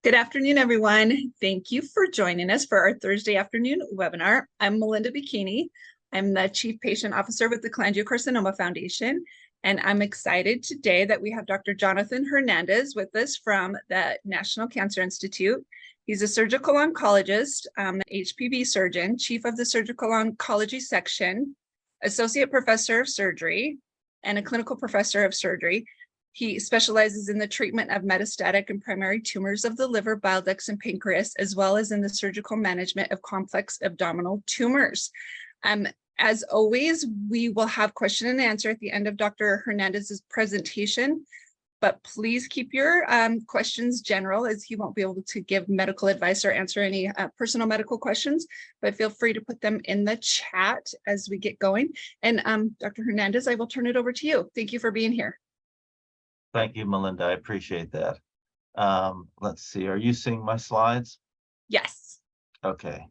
Good afternoon, everyone. Thank you for joining us for our Thursday afternoon webinar. I'm Melinda Bikini. I'm the Chief Patient Officer with the Cholangiocarcinoma Foundation, and I'm excited today that we have Dr. Jonathan Hernandez with us from the National Cancer Institute. He's a surgical oncologist, HPV surgeon, chief of the surgical oncology section, associate professor of surgery, and a clinical professor of surgery. He specializes in the treatment of metastatic and primary tumors of the liver, bile ducts, and pancreas, as well as in the surgical management of complex abdominal tumors. As always, we will have question and answer at the end of Dr. Hernandez's presentation, but please keep your questions general, as he won't be able to give medical advice or answer any personal medical questions, but feel free to put them in the chat as we get going. And Dr. Hernandez, I will turn it over to you. Thank you for being here. Thank you, Melinda. I appreciate that. Let's see. Are you seeing my slides? Yes. Okay.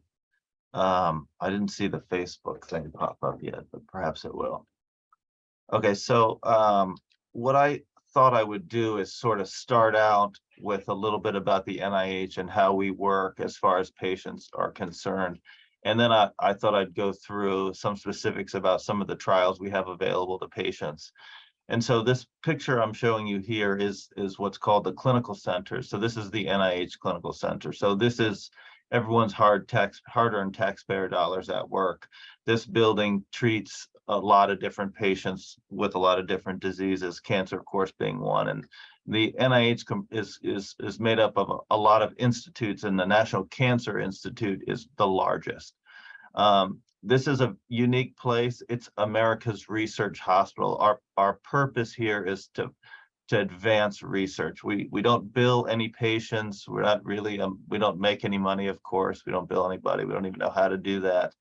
I didn't see the Facebook thing pop up yet, but perhaps it will. Okay, so what I thought I would do is sort of start out with a little bit about the NIH and how we work as far as patients are concerned. And then I thought I'd go through some specifics about some of the trials we have available to patients. And so this picture I'm showing you here is what's called the clinical center. So this is the NIH Clinical Center. So this is everyone's hard-earned taxpayer dollars at work. This building treats a lot of different patients with a lot of different diseases, cancer, of course, being one. And the NIH is made up of a lot of institutes, and the National Cancer Institute is the largest. This is a unique place. It's America's research hospital. Our purpose here is to advance research. We don't bill any patients. We're not really, we don't make any money, of course. We don't bill anybody. We don't even know how to do that.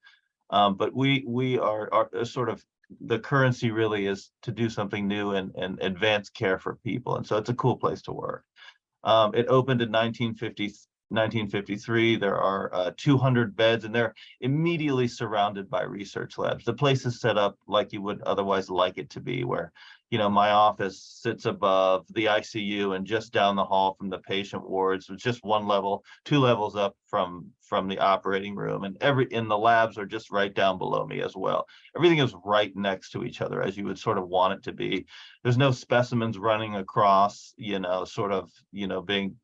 But we are sort of, the currency really is to do something new and advance care for people. And so it's a cool place to work. It opened in 1953. There are 200 beds, and they're immediately surrounded by research labs. The place is set up like you would otherwise like it to be, where, you know, my office sits above the ICU and just down the hall from the patient wards. It's just one level, 2 levels up from the operating room, and the labs are just right down below me as well. Everything is right next to each other, as you would sort of want it to be. There's no specimens running across, you know, sort of, you know, being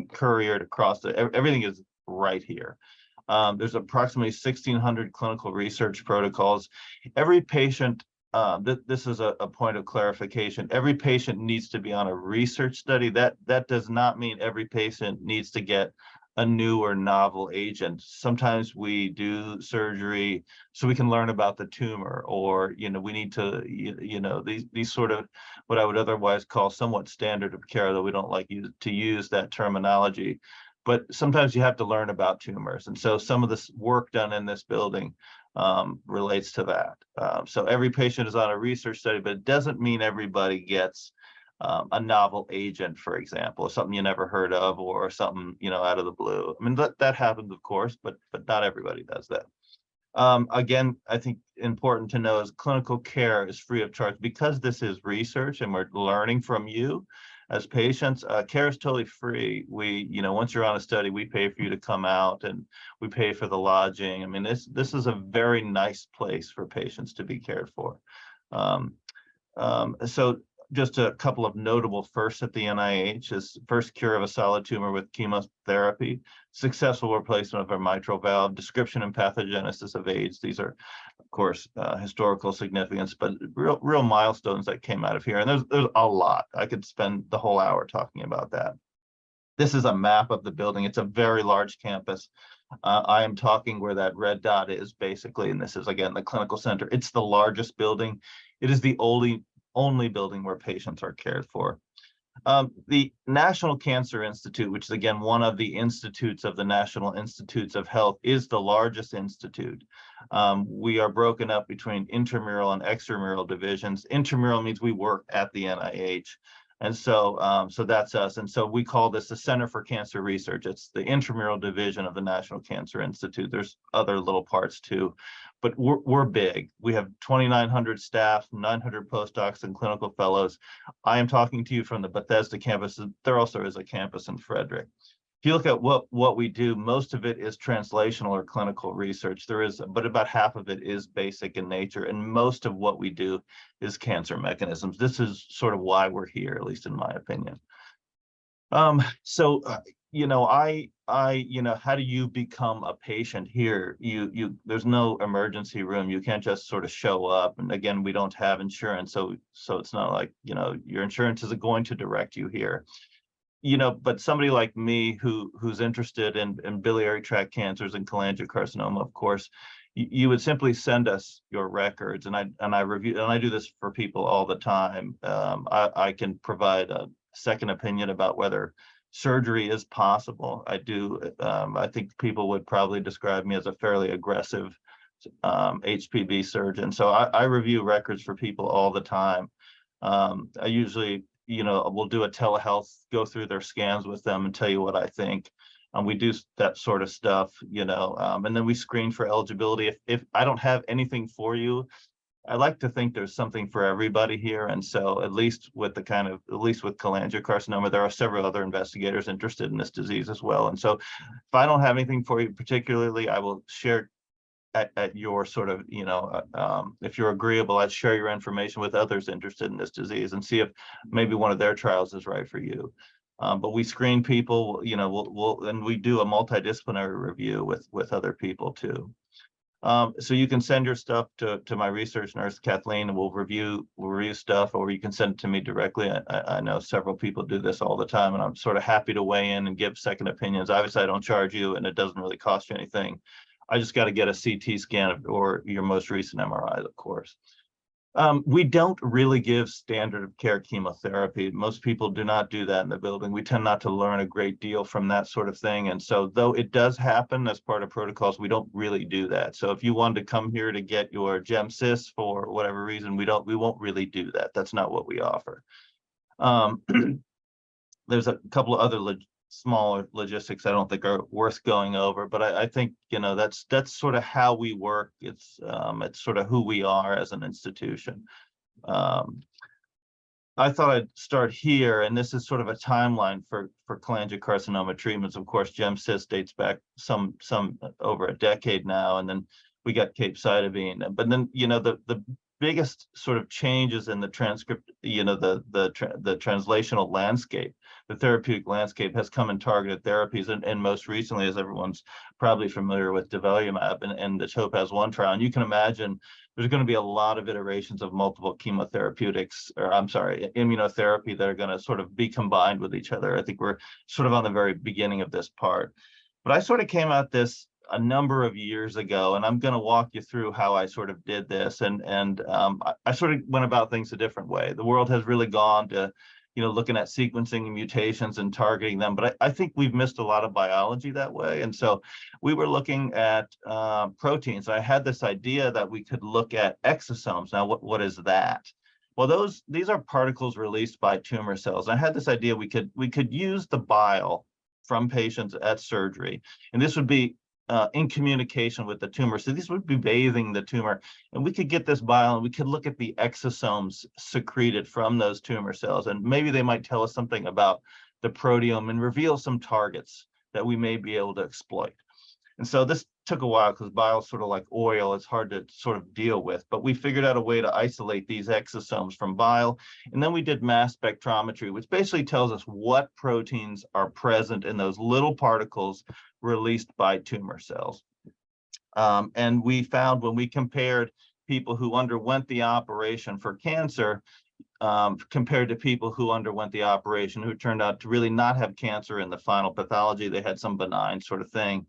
couriered across. Everything is right here. There's approximately 1,600 clinical research protocols. Every patient, this is a point of clarification, every patient needs to be on a research study. That does not mean every patient needs to get a new or novel agent. Sometimes we do surgery so we can learn about the tumor, or, you know, we need to, you know, these sort of what I would otherwise call somewhat standard of care, though we don't like to use that terminology. But sometimes you have to learn about tumors. And so some of this work done in this building relates to that. So every patient is on a research study, but it doesn't mean everybody gets a novel agent, for example, something you never heard of, or something, you know, out of the blue. I mean, that happens, of course, but not everybody does that. Again, I think important to know is clinical care is free of charge. Because this is research and we're learning from you as patients, care is totally free. We, you know, once you're on a study, we pay for you to come out, and we pay for the lodging. I mean, this is a very nice place for patients to be cared for. So just a couple of notable firsts at the NIH is first cure of a solid tumor with chemotherapy, successful replacement of a mitral valve, description and pathogenesis of AIDS. These are, of course, historical significance, but real milestones that came out of here. And there's a lot. I could spend the whole hour talking about that. This is a map of the building. It's a very large campus. I am talking where that red dot is, basically, and this is, again, the clinical center. It's the largest building. It is the only building where patients are cared for. The National Cancer Institute, which is, again, one of the institutes of the National Institutes of Health, is the largest institute. We are broken up between intramural and extramural divisions. Intramural means we work at the NIH. And so, so that's us. And so we call this the Center for Cancer Research. It's the intramural division of the National Cancer Institute. There's other little parts too, but we're big. We have 2,900 staff, 900 postdocs and clinical fellows. I am talking to you from the Bethesda campus. There also is a campus in Frederick. if you look at what we do, most of it is translational or clinical research. But about half of it is basic in nature, and most of what we do is cancer mechanisms. This is sort of why we're here, at least in my opinion. So how do you become a patient here? There's no emergency room. You can't just sort of show up. And again, we don't have insurance, so it's not like your insurance isn't going to direct you here. But somebody like me who's interested in biliary tract cancers and cholangiocarcinoma, of course, you would simply send us your records, and I review, and I do this for people all the time. I can provide a second opinion about whether surgery is possible. I think people would probably describe me as a fairly aggressive HPV surgeon. So I review records for people all the time. I usually we'll do a telehealth, go through their scans with them and tell you what I think. We do that sort of stuff, and then we screen for eligibility. If I don't have anything for you, I like to think there's something for everybody here. And so at least with cholangiocarcinoma, there are several other investigators interested in this disease as well. And so if I don't have anything for you particularly, I will share at your sort of, if you're agreeable, I'd share your information with others interested in this disease and see if maybe one of their trials is right for you. But we screen people, and we do a multidisciplinary review with other people too. So you can send your stuff to my research nurse, Kathleen, and we'll review stuff, or you can send it to me directly. I know several people do this all the time, and I'm sort of happy to weigh in and give second opinions. Obviously, I don't charge you, and it doesn't really cost you anything. I just got to get a CT scan or your most recent MRI, of course. We don't really give standard of care chemotherapy. Most people do not do that in the building. We tend not to learn a great deal from that sort of thing. And so though it does happen as part of protocols, we don't really do that. So if you wanted to come here to get your GemCis for whatever reason, we won't really do that. That's not what we offer. There's a couple of other smaller logistics I don't think are worth going over, but I think that's sort of how we work. It's sort of who we are as an institution. I thought I'd start here, and this is sort of a timeline for cholangiocarcinoma treatments. Of course, GemCis dates back some over a decade now, and then we got capecitabine. But then the biggest sort of changes in the transcript, the translational landscape, the therapeutic landscape has come in targeted therapies, and most recently, as everyone's probably familiar with, durvalumab and the TOPAZ-1 trial. And you can imagine there's going to be a lot of iterations of multiple chemotherapeutics, or I'm sorry, immunotherapy that are going to sort of be combined with each other. I think we're sort of on the very beginning of this part. But I sort of came at this a number of years ago, and I'm going to walk you through how I sort of did this. And I sort of went about things a different way. The world has really gone to, looking at sequencing and mutations and targeting them. But I think we've missed a lot of biology that way. And so we were looking at proteins. I had this idea that we could look at exosomes. Now, what is that? Well, these are particles released by tumor cells. I had this idea we could use the bile from patients at surgery, and this would be in communication with the tumor. So these would be bathing the tumor, and we could get this bile and we could look at the exosomes secreted from those tumor cells, and maybe they might tell us something about the proteome and reveal some targets that we may be able to exploit. And so this took a while because bile is sort of like oil. It's hard to sort of deal with, but we figured out a way to isolate these exosomes from bile. And then we did mass spectrometry, which basically tells us what proteins are present in those little particles released by tumor cells. And we found when we compared people who underwent the operation for cancer compared to people who underwent the operation who turned out to really not have cancer in the final pathology, they had some benign sort of thing.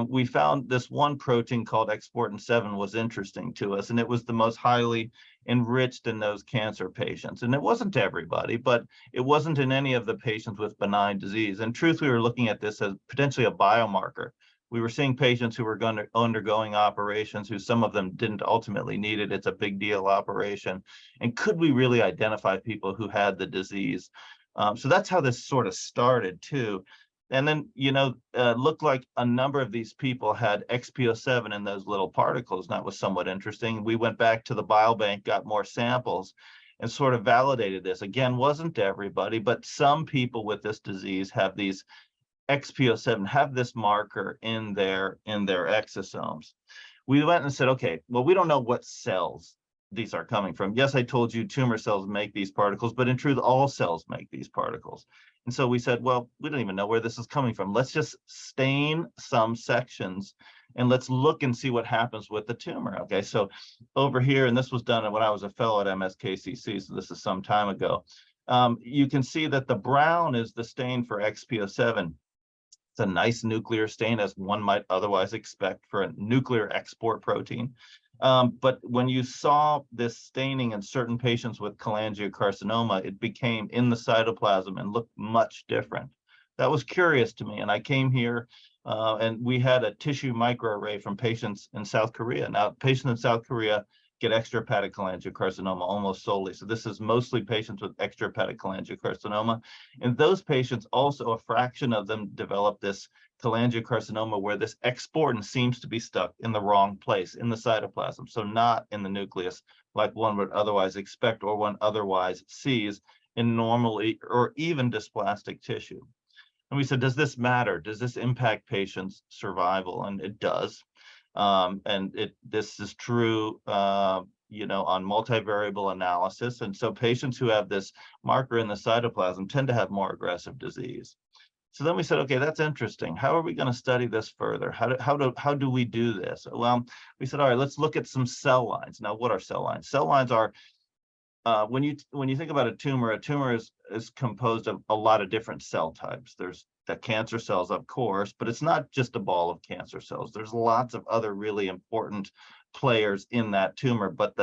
We found this one protein called exportin 7 was interesting to us, and it was the most highly enriched in those cancer patients. And it wasn't to everybody, but it wasn't in any of the patients with benign disease. In truth, we were looking at this as potentially a biomarker. We were seeing patients who were undergoing operations who some of them didn't ultimately need it. It's a big deal operation. And could we really identify people who had the disease? So that's how this sort of started too. And then, looked like a number of these people had XPO7 in those little particles. And that was somewhat interesting. We went back to the biobank, got more samples, and sort of validated this. Again, wasn't everybody, but some people with this disease have these XPO7 have this marker in their exosomes. We went and said, okay, well, we don't know what cells these are coming from. Yes, I told you tumor cells make these particles, but in truth, all cells make these particles. And so we said, well, we don't even know where this is coming from. Let's just stain some sections and let's look and see what happens with the tumor. Okay, so over here, and this was done when I was a fellow at MSKCC, so this is some time ago. You can see that the brown is the stain for XPO7. It's a nice nuclear stain, as one might otherwise expect for a nuclear export protein. But when you saw this staining in certain patients with cholangiocarcinoma, it became in the cytoplasm and looked much different. That was curious to me. And I came here and we had a tissue microarray from patients in South Korea. Now, patients in South Korea get extrahepatic cholangiocarcinoma almost solely. So this is mostly patients with extrahepatic cholangiocarcinoma. And those patients also, a fraction of them develop this cholangiocarcinoma where this exportin seems to be stuck in the wrong place in the cytoplasm. So not in the nucleus like one would otherwise expect or one otherwise sees in normally or even dysplastic tissue. And we said, does this matter? Does this impact patients' survival? And it does. And this is true, on multivariable analysis. And so patients who have this marker in the cytoplasm tend to have more aggressive disease. So then we said, okay, that's interesting. How are we going to study this further? How do we do this? Well, we said, all right, let's look at some cell lines. Now, what are cell lines? Cell lines are when you think about a tumor is composed of a lot of different cell types. There's the cancer cells, of course, but it's not just a ball of cancer cells. There's lots of other really important players in that tumor, but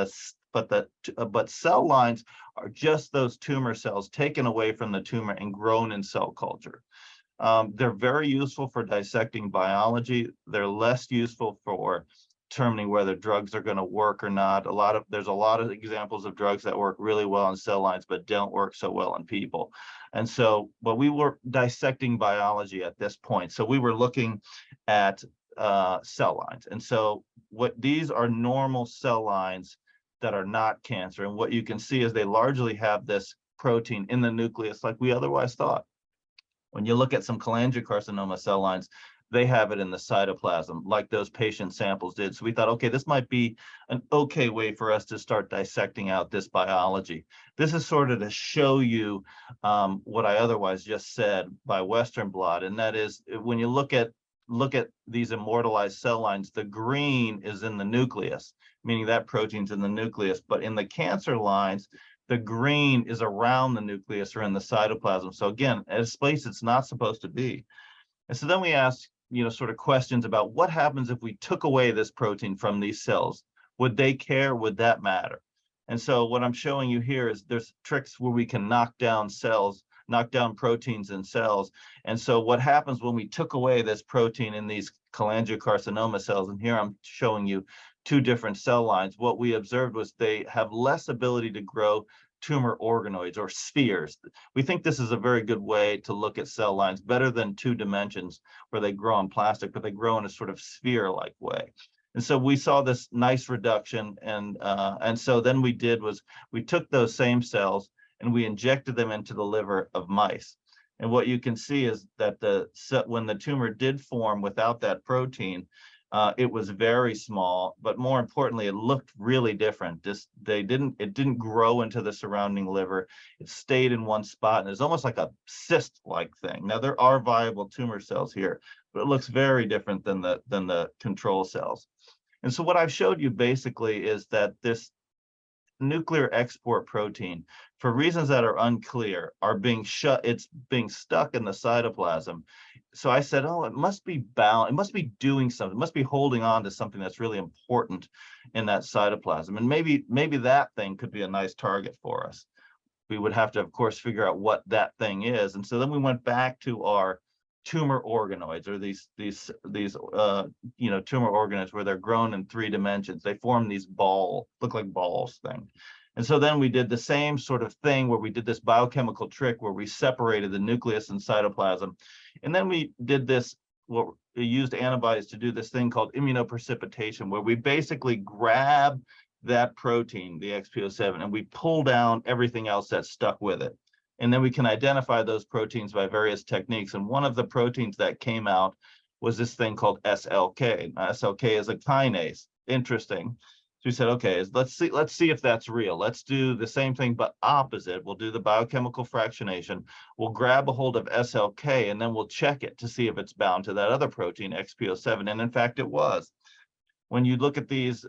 cell lines are just those tumor cells taken away from the tumor and grown in cell culture. They're very useful for dissecting biology. They're less useful for determining whether drugs are going to work or not. There's a lot of examples of drugs that work really well in cell lines, but don't work so well in people. And so, but we were dissecting biology at this point. So we were looking at cell lines. And so these are normal cell lines that are not cancer. And what you can see is they largely have this protein in the nucleus like we otherwise thought. When you look at some cholangiocarcinoma cell lines, they have it in the cytoplasm, like those patient samples did. So we thought, okay, this might be an okay way for us to start dissecting out this biology. This is sort of to show you what I otherwise just said by Western blot, and that is when you look at these immortalized cell lines, the green is in the nucleus, meaning that protein's in the nucleus, but in the cancer lines, the green is around the nucleus or in the cytoplasm. So again, at a place it's not supposed to be. And so then we asked, sort of questions about what happens if we took away this protein from these cells? Would they care? Would that matter? And so what I'm showing you here is there's tricks where we can knock down proteins in cells. And so what happens when we took away this protein in these cholangiocarcinoma cells, and here I'm showing you two different cell lines, what we observed was they have less ability to grow tumor organoids or spheres. We think this is a very good way to look at cell lines, better than two dimensions where they grow in plastic, but they grow in a sort of sphere-like way. And so we saw this nice reduction, and so then we took those same cells and we injected them into the liver of mice. And what you can see is that when the tumor did form without that protein, it was very small, but more importantly, it looked really different. It didn't grow into the surrounding liver. It stayed in one spot, and it's almost like a cyst-like thing. Now, there are viable tumor cells here, but it looks very different than the control cells. And so what I've showed you basically is that this nuclear export protein, for reasons that are unclear, it's being stuck in the cytoplasm. So I said, oh, it must be bound, it must be doing something, it must be holding on to something that's really important in that cytoplasm. And maybe that thing could be a nice target for us. We would have to, of course, figure out what that thing is. And so then we went back to our tumor organoids, or these tumor organoids where they're grown in 3 dimensions. They form these look like balls thing. And so then we did the same sort of thing where we did this biochemical trick where we separated the nucleus and cytoplasm. And then we did we used antibodies to do this thing called immunoprecipitation, where we basically grab that protein, the XPO7, and we pull down everything else that's stuck with it. And then we can identify those proteins by various techniques. And one of the proteins that came out was this thing called SLK. Now, SLK is a kinase. Interesting. So we said, okay, let's see if that's real. Let's do the same thing, but opposite. We'll do the biochemical fractionation. We'll grab a hold of SLK, and then we'll check it to see if it's bound to that other protein, XPO7. And in fact, it was. When you look at these,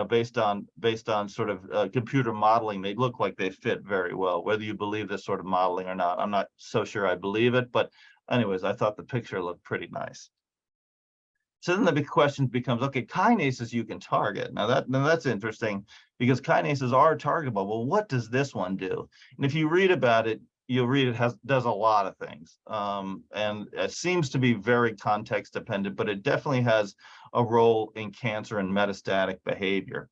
based on sort of computer modeling, they look like they fit very well. Whether you believe this sort of modeling or not, I'm not so sure I believe it. But anyways, I thought the picture looked pretty nice. So then the big question becomes, okay, kinases you can target. Now that's interesting because kinases are targetable. Well, what does this one do? And if you read about it, you'll read it does a lot of things. And it seems to be very context dependent, but it definitely has a role in cancer and metastatic behavior.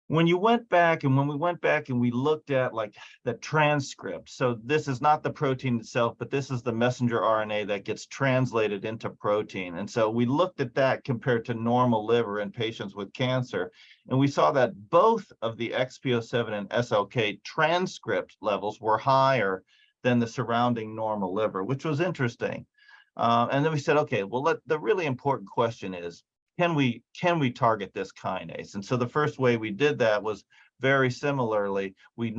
When we went back and we looked at like the transcript, so this is not the protein itself, but this is the messenger RNA that gets translated into protein. And so we looked at that compared to normal liver in patients with cancer, and we saw that both of the XPO7 and SLK transcript levels were higher than the surrounding normal liver, which was interesting. And then we said, okay, well, the really important question is, can we target this kinase? And so the first way we did that was very similarly, we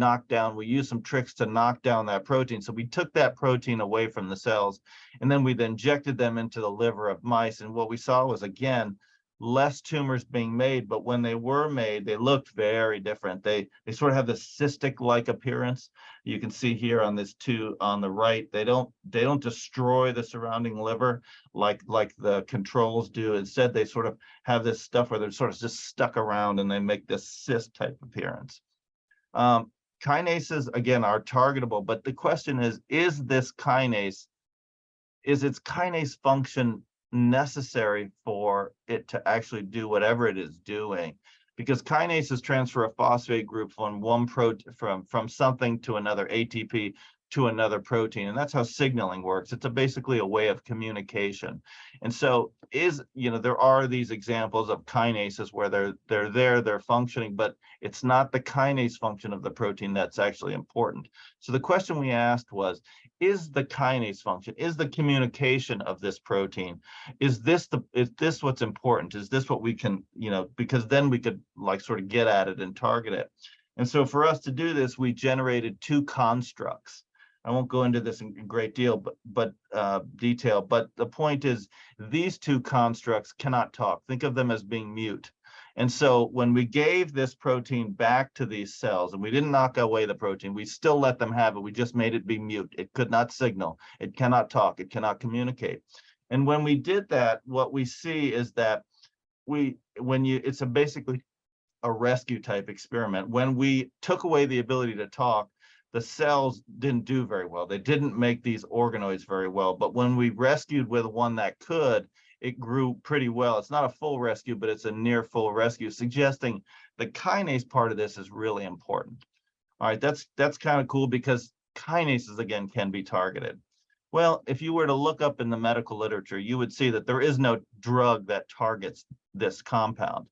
used some tricks to knock down that protein. So we took that protein away from the cells, and then we injected them into the liver of mice. And what we saw was, again, less tumors being made, but when they were made, they looked very different. They sort of have this cystic-like appearance. You can see here on this two on the right, they don't destroy the surrounding liver like the controls do. Instead, they sort of have this stuff where they're sort of just stuck around and they make this cyst type appearance. Kinases, again, are targetable, but the question is this kinase, is its kinase function necessary for it to actually do whatever it is doing? Because kinases transfer a phosphate group from one protein from something to another, ATP to another protein, and that's how signaling works. It's basically a way of communication. And so there are these examples of kinases where they're functioning, but it's not the kinase function of the protein that's actually important. So the question we asked was, is the kinase function, is the communication of this protein, is this what's important? Is this what we can, because then we could like sort of get at it and target it. And so for us to do this, we generated two constructs. I won't go into this in great detail, but the point is these two constructs cannot talk. Think of them as being mute. And so when we gave this protein back to these cells, and we didn't knock away the protein, we still let them have it. We just made it be mute. It could not signal. It cannot talk. It cannot communicate. And when we did that, what we see is that it's basically a rescue type experiment. When we took away the ability to talk, the cells didn't do very well. They didn't make these organoids very well. But when we rescued with one that could, it grew pretty well. It's not a full rescue, but it's a near full rescue, suggesting the kinase part of this is really important. All right, that's kind of cool because kinases, again, can be targeted. Well, if you were to look up in the medical literature, you would see that there is no drug that targets this compound.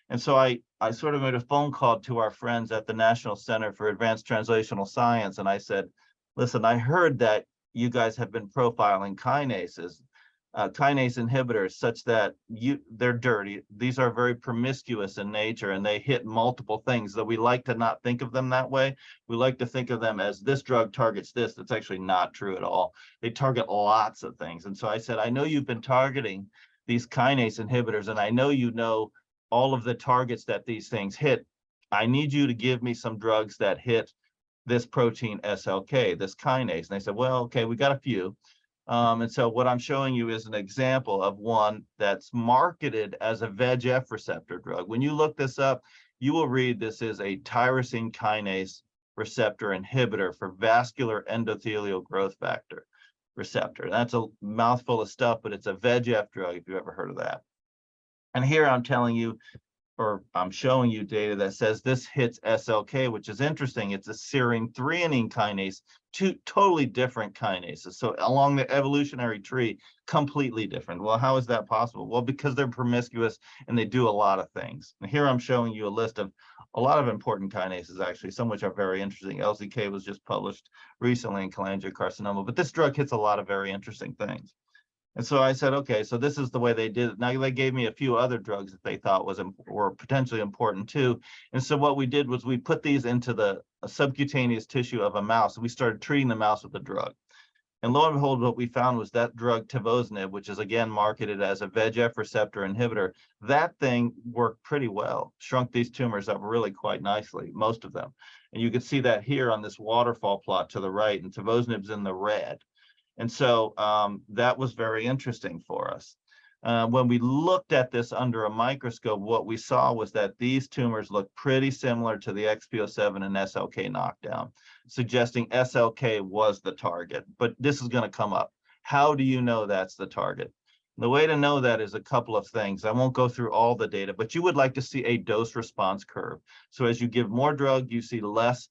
And so I sort of made a phone call to our friends at the National Center for Advanced Translational Science, and I said, listen, I heard that you guys have been profiling kinases, kinase inhibitors, such that they're dirty. These are very promiscuous in nature, and they hit multiple things, that we like to not think of them that way. We like to think of them as this drug targets this. That's actually not true at all. They target lots of things. And so I said, I know you've been targeting these kinase inhibitors, and I know you know all of the targets that these things hit. I need you to give me some drugs that hit this protein SLK, this kinase. And they said, well, okay, we got a few. And so what I'm showing you is an example of one that's marketed as a VEGF receptor drug. When you look this up, you will read this is a tyrosine kinase receptor inhibitor for vascular endothelial growth factor receptor. That's a mouthful of stuff, but it's a VEGF drug, if you've ever heard of that. And here I'm telling you, or I'm showing you data that says this hits SLK, which is interesting. It's a serine threonine kinase, two totally different kinases. So along the evolutionary tree, completely different. Well, how is that possible? Well, because they're promiscuous and they do a lot of things. And here I'm showing you a list of a lot of important kinases, actually, some which are very interesting. LZK was just published recently in cholangiocarcinoma, but this drug hits a lot of very interesting things. And so I said, okay, so this is the way they did it. Now they gave me a few other drugs that they thought were potentially important too. And so what we did was we put these into the subcutaneous tissue of a mouse, and we started treating the mouse with the drug. And lo and behold, what we found was that drug tivozanib, which is again marketed as a VEGF receptor inhibitor, that thing worked pretty well, shrunk these tumors up really quite nicely, most of them. And you can see that here on this waterfall plot to the right, and tivozanib's in the red. And so that was very interesting for us. When we looked at this under a microscope, what we saw was that these tumors look pretty similar to the XPO7 and SLK knockdown, suggesting SLK was the target. But this is going to come up. How do you know that's the target? The way to know that is a couple of things. I won't go through all the data, but you would like to see a dose response curve. So as you give more drug, you see less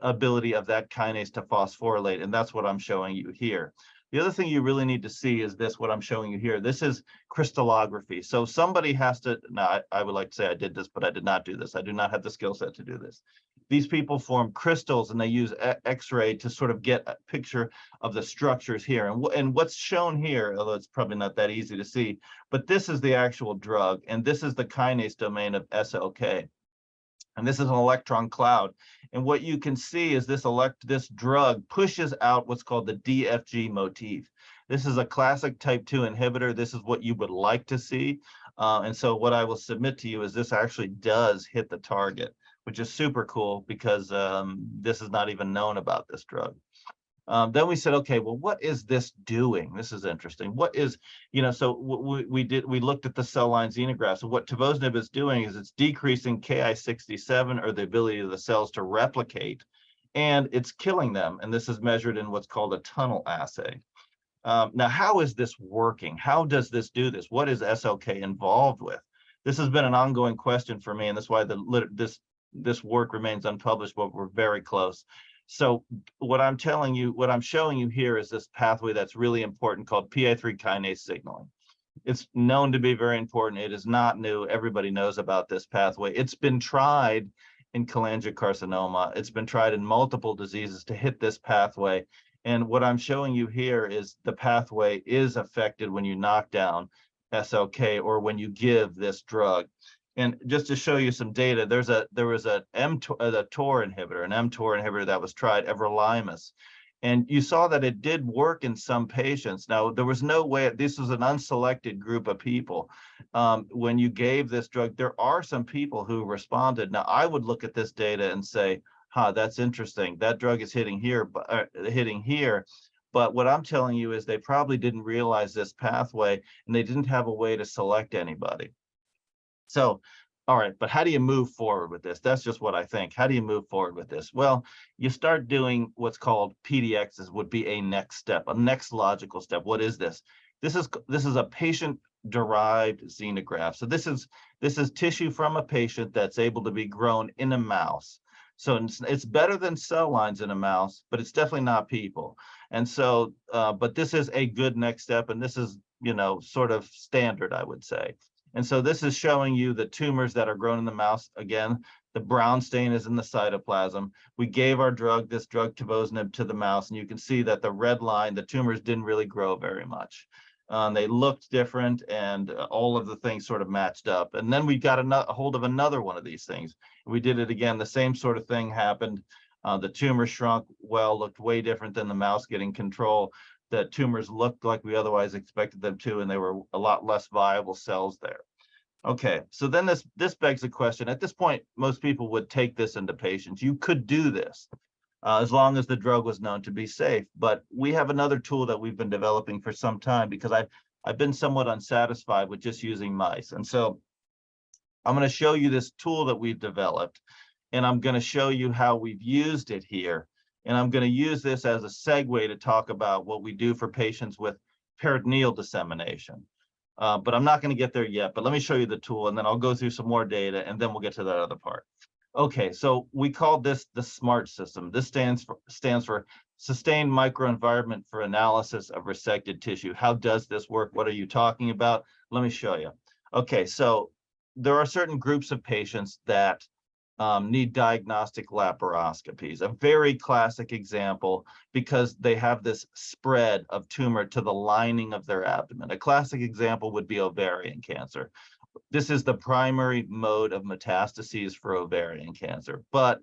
ability of that kinase to phosphorylate, and that's what I'm showing you here. The other thing you really need to see is this, what I'm showing you here. This is crystallography. So somebody has to, now I would like to say I did this, but I did not do this. I do not have the skill set to do this. These people form crystals and they use X-ray to sort of get a picture of the structures here. And what's shown here, although it's probably not that easy to see, but this is the actual drug, and this is the kinase domain of SLK. And this is an electron cloud. And what you can see is this drug pushes out what's called the DFG motif. This is a classic type 2 inhibitor. This is what you would like to see. And so what I will submit to you is this actually does hit the target, which is super cool because this is not even known about this drug. Then we said, okay, well, what is this doing? This is interesting. What is, so we looked at the cell line xenografts. So what tivozanib is doing is it's decreasing Ki67, or the ability of the cells to replicate, and it's killing them. And this is measured in what's called a tunnel assay. Now, how is this working? How does this do this? What is SLK involved with? This has been an ongoing question for me, and that's why this work remains unpublished, but we're very close. So what I'm showing you here is this pathway that's really important called PI3 kinase signaling. It's known to be very important. It is not new. Everybody knows about this pathway. It's been tried in cholangiocarcinoma. It's been tried in multiple diseases to hit this pathway. And what I'm showing you here is the pathway is affected when you knock down SLK or when you give this drug. And just to show you some data, there was a TOR inhibitor, an mTOR inhibitor that was tried, everolimus. And you saw that it did work in some patients. Now, there was no way, this was an unselected group of people. When you gave this drug, there are some people who responded. Now, I would look at this data and say, that's interesting. That drug is hitting here, but what I'm telling you is they probably didn't realize this pathway and they didn't have a way to select anybody. So, all right, but how do you move forward with this? That's just what I think. How do you move forward with this? Well, you start doing what's called PDXs, would be a next step, a next logical step. What is this? This is a patient-derived xenograft. So this is tissue from a patient that's able to be grown in a mouse. So it's better than cell lines in a mouse, but it's definitely not people. And so, but this is a good next step, and this is, sort of standard, I would say. And so this is showing you the tumors that are grown in the mouse. Again, the brown stain is in the cytoplasm. We gave this drug tivozanib to the mouse, and you can see that the red line, the tumors didn't really grow very much. They looked different, and all of the things sort of matched up. And then we got a hold of another one of these things. We did it again. The same sort of thing happened. The tumor shrunk well, looked way different than the mouse getting control. The tumors looked like we otherwise expected them to, and they were a lot less viable cells there. Okay, so then this begs the question. At this point, most people would take this into patients. You could do this as long as the drug was known to be safe. But we have another tool that we've been developing for some time because I've been somewhat unsatisfied with just using mice. And so I'm going to show you this tool that we've developed, and I'm going to show you how we've used it here. And I'm going to use this as a segue to talk about what we do for patients with peritoneal dissemination. but I'm not going to get there yet. But let me show you the tool, and then I'll go through some more data, and then we'll get to that other part. Okay, so we call this the SMART system. This stands for Sustained Microenvironment for Analysis of Resected Tissue. How does this work? What are you talking about? Let me show you. Okay, so there are certain groups of patients that need diagnostic laparoscopies. A very classic example, because they have this spread of tumor to the lining of their abdomen. A classic example would be ovarian cancer. This is the primary mode of metastases for ovarian cancer, but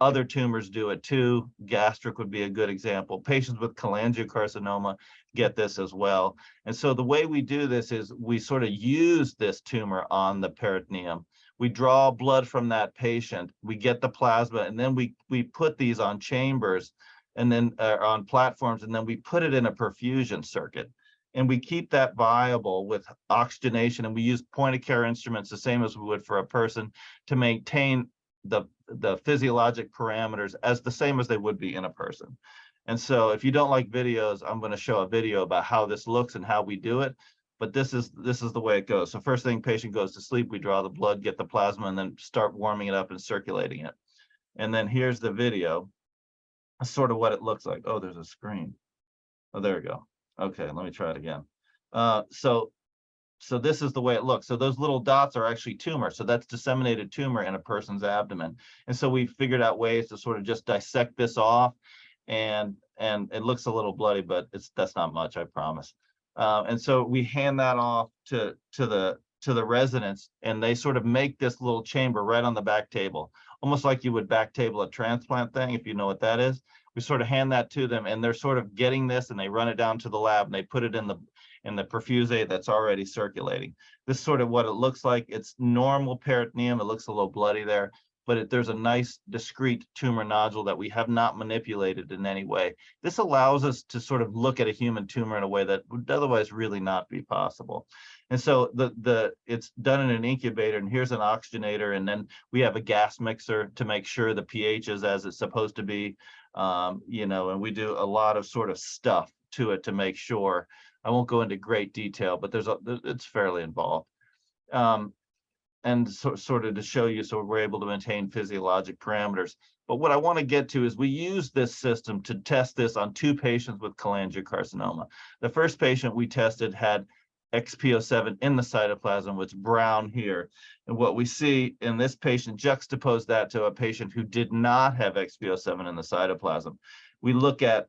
other tumors do it too. Gastric would be a good example. Patients with cholangiocarcinoma get this as well. And so the way we do this is we sort of use this tumor on the peritoneum. We draw blood from that patient, we get the plasma, and then we put these on chambers and then on platforms, and then we put it in a perfusion circuit. And we keep that viable with oxygenation, and we use point of care instruments the same as we would for a person to maintain the physiologic parameters as the same as they would be in a person. And so if you don't like videos, I'm going to show a video about how this looks and how we do it. But this is the way it goes. So first thing, patient goes to sleep, we draw the blood, get the plasma, and then start warming it up and circulating it. And then here's the video. That's sort of what it looks like. Oh, there's a screen. Oh, there we go. Okay, let me try it again. So this is the way it looks. So those little dots are actually tumor. So that's disseminated tumor in a person's abdomen. And so we figured out ways to sort of just dissect this off, and it looks a little bloody, but that's not much, I promise. And so we hand that off to the residents, and they sort of make this little chamber right on the back table, almost like you would back table a transplant thing, if you know what that is. We sort of hand that to them, and they're sort of getting this, and they run it down to the lab, and they put it in the perfusate that's already circulating. This is sort of what it looks like. It's normal peritoneum. It looks a little bloody there, but there's a nice discrete tumor nodule that we have not manipulated in any way. This allows us to sort of look at a human tumor in a way that would otherwise really not be possible. And so it's done in an incubator, and here's an oxygenator, and then we have a gas mixer to make sure the pH is as it's supposed to be, and we do a lot of sort of stuff to it to make sure. I won't go into great detail, but it's fairly involved. And so, sort of to show you, so we're able to maintain physiologic parameters. But what I want to get to is we use this system to test this on 2 patients with cholangiocarcinoma. The first patient we tested had XPO7 in the cytoplasm, was brown here. And what we see in this patient, juxtapose that to a patient who did not have XPO7 in the cytoplasm. We look at,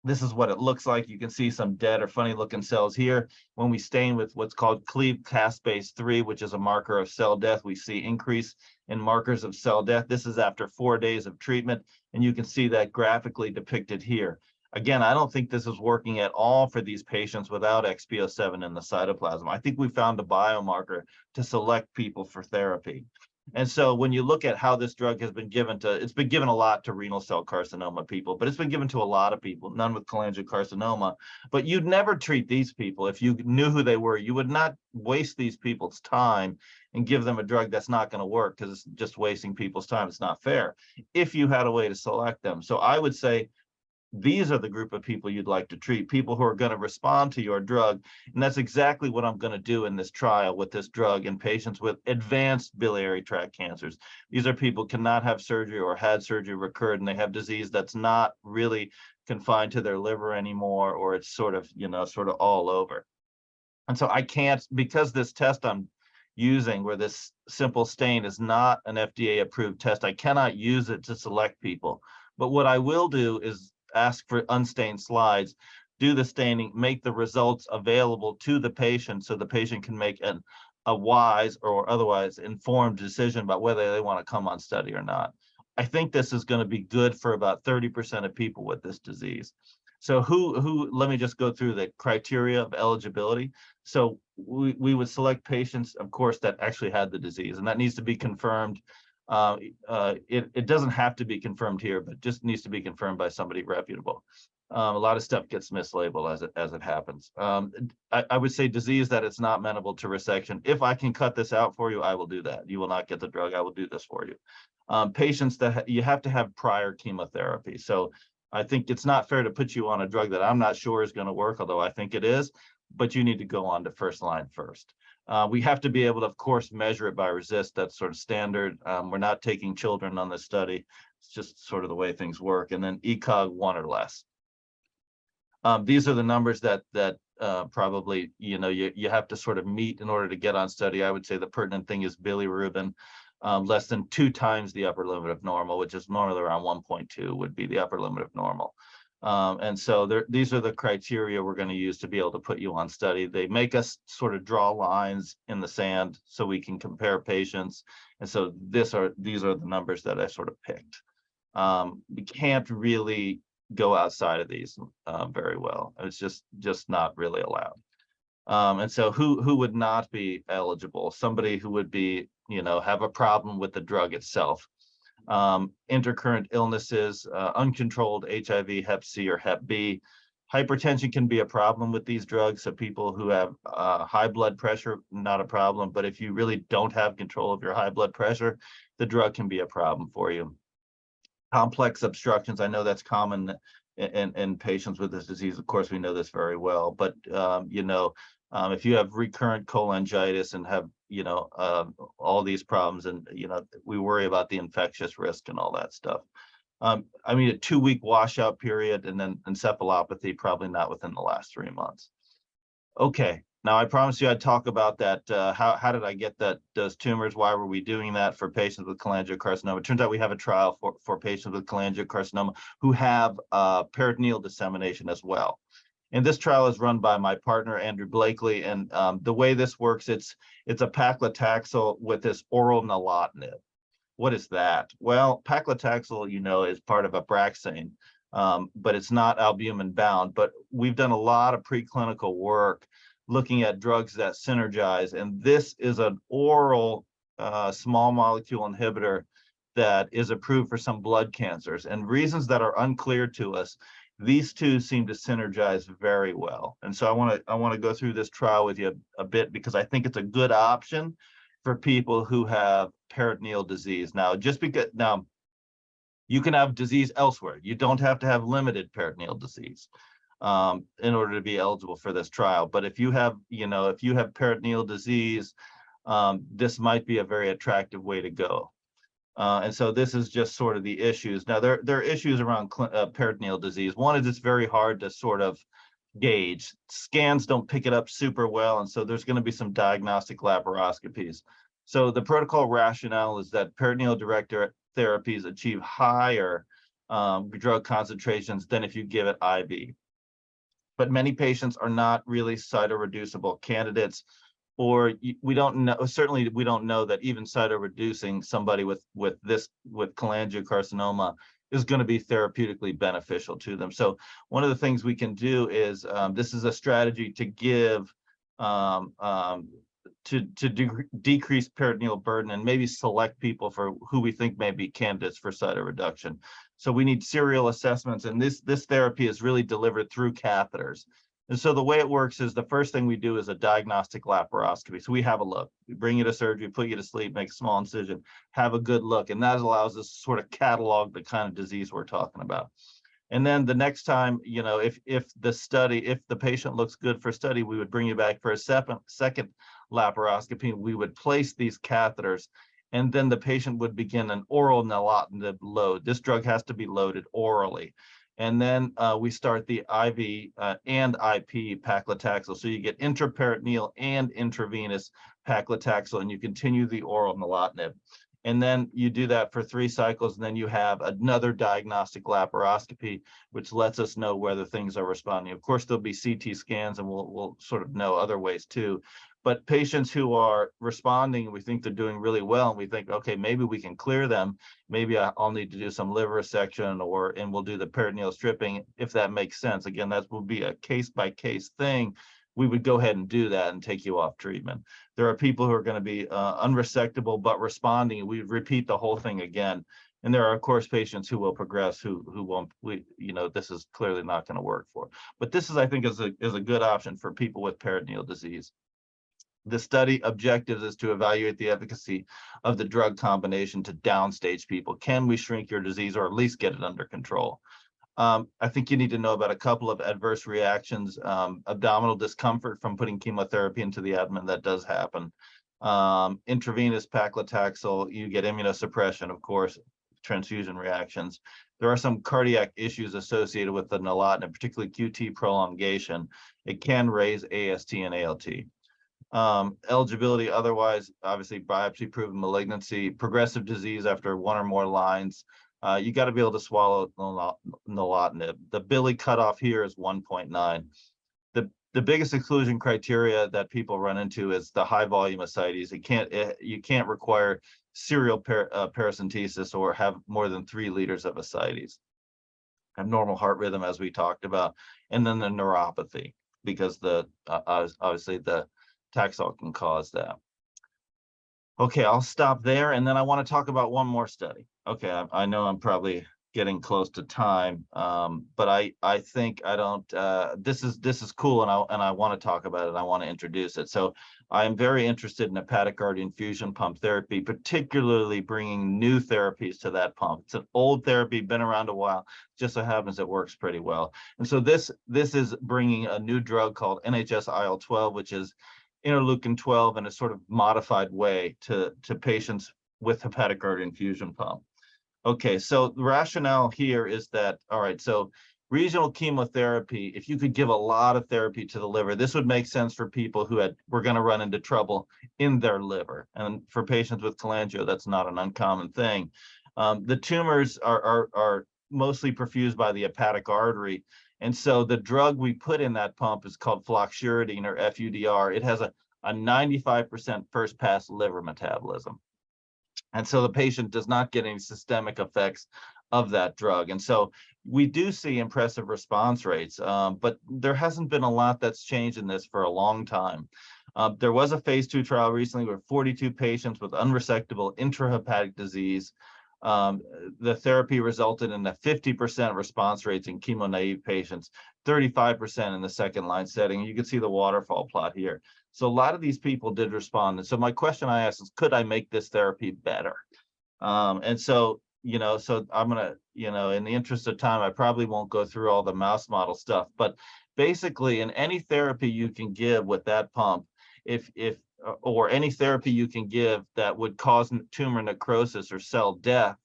this is what it looks like. You can see some dead or funny looking cells here. When we stain with what's called cleaved caspase 3, which is a marker of cell death, we see increase in markers of cell death. This is after 4 days of treatment, and you can see that graphically depicted here. Again, I don't think this is working at all for these patients without XPO7 in the cytoplasm. I think we found a biomarker to select people for therapy. And so when you look at how this drug has been given to, it's been given a lot to renal cell carcinoma people, but it's been given to a lot of people, none with cholangiocarcinoma. But you'd never treat these people if you knew who they were. You would not waste these people's time and give them a drug that's not going to work, because it's just wasting people's time. It's not fair if you had a way to select them. So I would say these are the group of people you'd like to treat, people who are going to respond to your drug. And that's exactly what I'm going to do in this trial with this drug in patients with advanced biliary tract cancers. These are people who cannot have surgery or had surgery recurred, and they have disease that's not really confined to their liver anymore, or it's sort of all over. And so I can't, because this test I'm using, where this simple stain is not an FDA approved test, I cannot use it to select people. But what I will do is ask for unstained slides, do the staining, make the results available to the patient so the patient can make a wise or otherwise informed decision about whether they want to come on study or not. I think this is going to be good for about 30% of people with this disease. So let me just go through the criteria of eligibility. So we would select patients, of course, that actually had the disease, and that needs to be confirmed. It doesn't have to be confirmed here, but just needs to be confirmed by somebody reputable. A lot of stuff gets mislabeled as it happens. I would say disease that it's not amenable to resection. If I can cut this out for you, I will do that. You will not get the drug. I will do this for you. Patients that you have to have prior chemotherapy. So I think it's not fair to put you on a drug that I'm not sure is going to work, although I think it is. but you need to go on to first line first. We have to be able to, of course, measure it by RECIST. That's sort of standard. We're not taking children on this study. It's just sort of the way things work. And then ECOG 1 or less. These are the numbers that probably, you have to sort of meet in order to get on study. I would say the pertinent thing is bilirubin, less than 2 times the upper limit of normal, which is normally around 1.2 would be the upper limit of normal. And so these are the criteria we're going to use to be able to put you on study. They make us sort of draw lines in the sand so we can compare patients. And so these are the numbers that I sort of picked. We can't really go outside of these very well. It's just not really allowed. And so who would not be eligible? Somebody who would be, have a problem with the drug itself. Intercurrent illnesses, uncontrolled HIV, Hep C, or Hep B. Hypertension can be a problem with these drugs. So people who have high blood pressure, not a problem. But if you really don't have control of your high blood pressure, the drug can be a problem for you. Complex obstructions, I know that's common in patients with this disease. Of course, we know this very well. But, if you have recurrent cholangitis and have, all these problems, and, we worry about the infectious risk and all that stuff. A 2-week washout period, and then encephalopathy, probably not within the last 3 months. Okay, now I promised you I'd talk about that. How did I get those tumors? Why were we doing that for patients with cholangiocarcinoma? It turns out we have a trial for patients with cholangiocarcinoma who have peritoneal dissemination as well. And this trial is run by my partner, Andrew Blakely. And the way this works, it's a paclitaxel with this oral nilotinib. What is that? Well, paclitaxel, is part of Abraxane, but it's not albumin bound. But we've done a lot of preclinical work looking at drugs that synergize. And this is an oral small molecule inhibitor that is approved for some blood cancers. And reasons that are unclear to us, these two seem to synergize very well. And so I want to go through this trial with you a bit, because I think it's a good option for people who have peritoneal disease. Now, you can have disease elsewhere. You don't have to have limited peritoneal disease in order to be eligible for this trial. But if you have, peritoneal disease, this might be a very attractive way to go. And so this is just sort of the issues. Now, there are issues around peritoneal disease. One is it's very hard to sort of gauge. Scans don't pick it up super well, and so there's going to be some diagnostic laparoscopies. So the protocol rationale is that peritoneal-directed therapies achieve higher drug concentrations than if you give it IV. But many patients are not really cytoreducible candidates, or we don't know, certainly we don't know that even cytoreducing somebody with cholangiocarcinoma is going to be therapeutically beneficial to them. So one of the things we can do is, this is a strategy to give, decrease peritoneal burden and maybe select people for who we think may be candidates for cytoreduction. So we need serial assessments, and this therapy is really delivered through catheters. And so the way it works is the first thing we do is a diagnostic laparoscopy. So we have a look, we bring you to surgery, put you to sleep, make a small incision, have a good look. And that allows us to sort of catalog the kind of disease we're talking about. And then the next time, if the patient looks good for study, we would bring you back for a second laparoscopy. We would place these catheters, and then the patient would begin an oral nilotinib load. This drug has to be loaded orally. And then we start the IV and IP paclitaxel. So you get intraperitoneal and intravenous paclitaxel, and you continue the oral nilotinib. And then you do that for 3 cycles, and then you have another diagnostic laparoscopy, which lets us know whether things are responding. Of course, there'll be CT scans, and we'll sort of know other ways too. But patients who are responding, we think they're doing really well, and we think, okay, maybe we can clear them. Maybe I'll need to do some liver resection, and we'll do the peritoneal stripping if that makes sense. Again, that will be a case-by-case thing. We would go ahead and do that and take you off treatment. There are people who are going to be unresectable but responding, and we repeat the whole thing again. And there are, of course, patients who will progress who won't. This is clearly not going to work for. But this is, I think, is a good option for people with peritoneal disease. The study objectives is to evaluate the efficacy of the drug combination to downstage people. Can we shrink your disease, or at least get it under control? I think you need to know about a couple of adverse reactions, abdominal discomfort from putting chemotherapy into the abdomen. That does happen. Intravenous paclitaxel, you get immunosuppression, of course, transfusion reactions. There are some cardiac issues associated with the nilotinib, particularly QT prolongation. It can raise AST and ALT. Eligibility otherwise, obviously biopsy proven malignancy, progressive disease after one or more lines. You got to be able to swallow nilotinib. The Billy cutoff here is 1.9. The biggest exclusion criteria that people run into is the high volume ascites. You can't require serial paracentesis or have more than 3 liters of ascites. Abnormal heart rhythm, as we talked about, and then the neuropathy, because obviously the Taxol can cause that. Okay, I'll stop there, and then I want to talk about one more study. Okay, I know I'm probably getting close to time, but I think I don't. This is cool, and I want to talk about it. I want to introduce it. So I'm very interested in hepatic artery infusion pump therapy, particularly bringing new therapies to that pump. It's an old therapy, been around a while. Just so happens it works pretty well. And so this is bringing a new drug called NHS IL-12, which is interleukin 12 in a sort of modified way to patients with hepatic artery infusion pump. Okay, so the rationale here is that, all right, so regional chemotherapy, if you could give a lot of therapy to the liver, this would make sense for people who were going to run into trouble in their liver. And for patients with cholangio, that's not an uncommon thing. The tumors are mostly perfused by the hepatic artery. And so the drug we put in that pump is called floxuridine, or FUDR. It has a 95% first pass liver metabolism. And so the patient does not get any systemic effects of that drug. And so we do see impressive response rates, but there hasn't been a lot that's changed in this for a long time. There was a phase 2 trial recently with 42 patients with unresectable intrahepatic disease. The therapy resulted in a 50% response rates in chemo-naive patients, 35% in the second line setting. You can see the waterfall plot here. So a lot of these people did respond. And so my question I asked is, could I make this therapy better? And so, so I'm going to, in the interest of time, I probably won't go through all the mouse model stuff, but basically in any therapy you can give with that pump, or any therapy you can give that would cause tumor necrosis or cell death,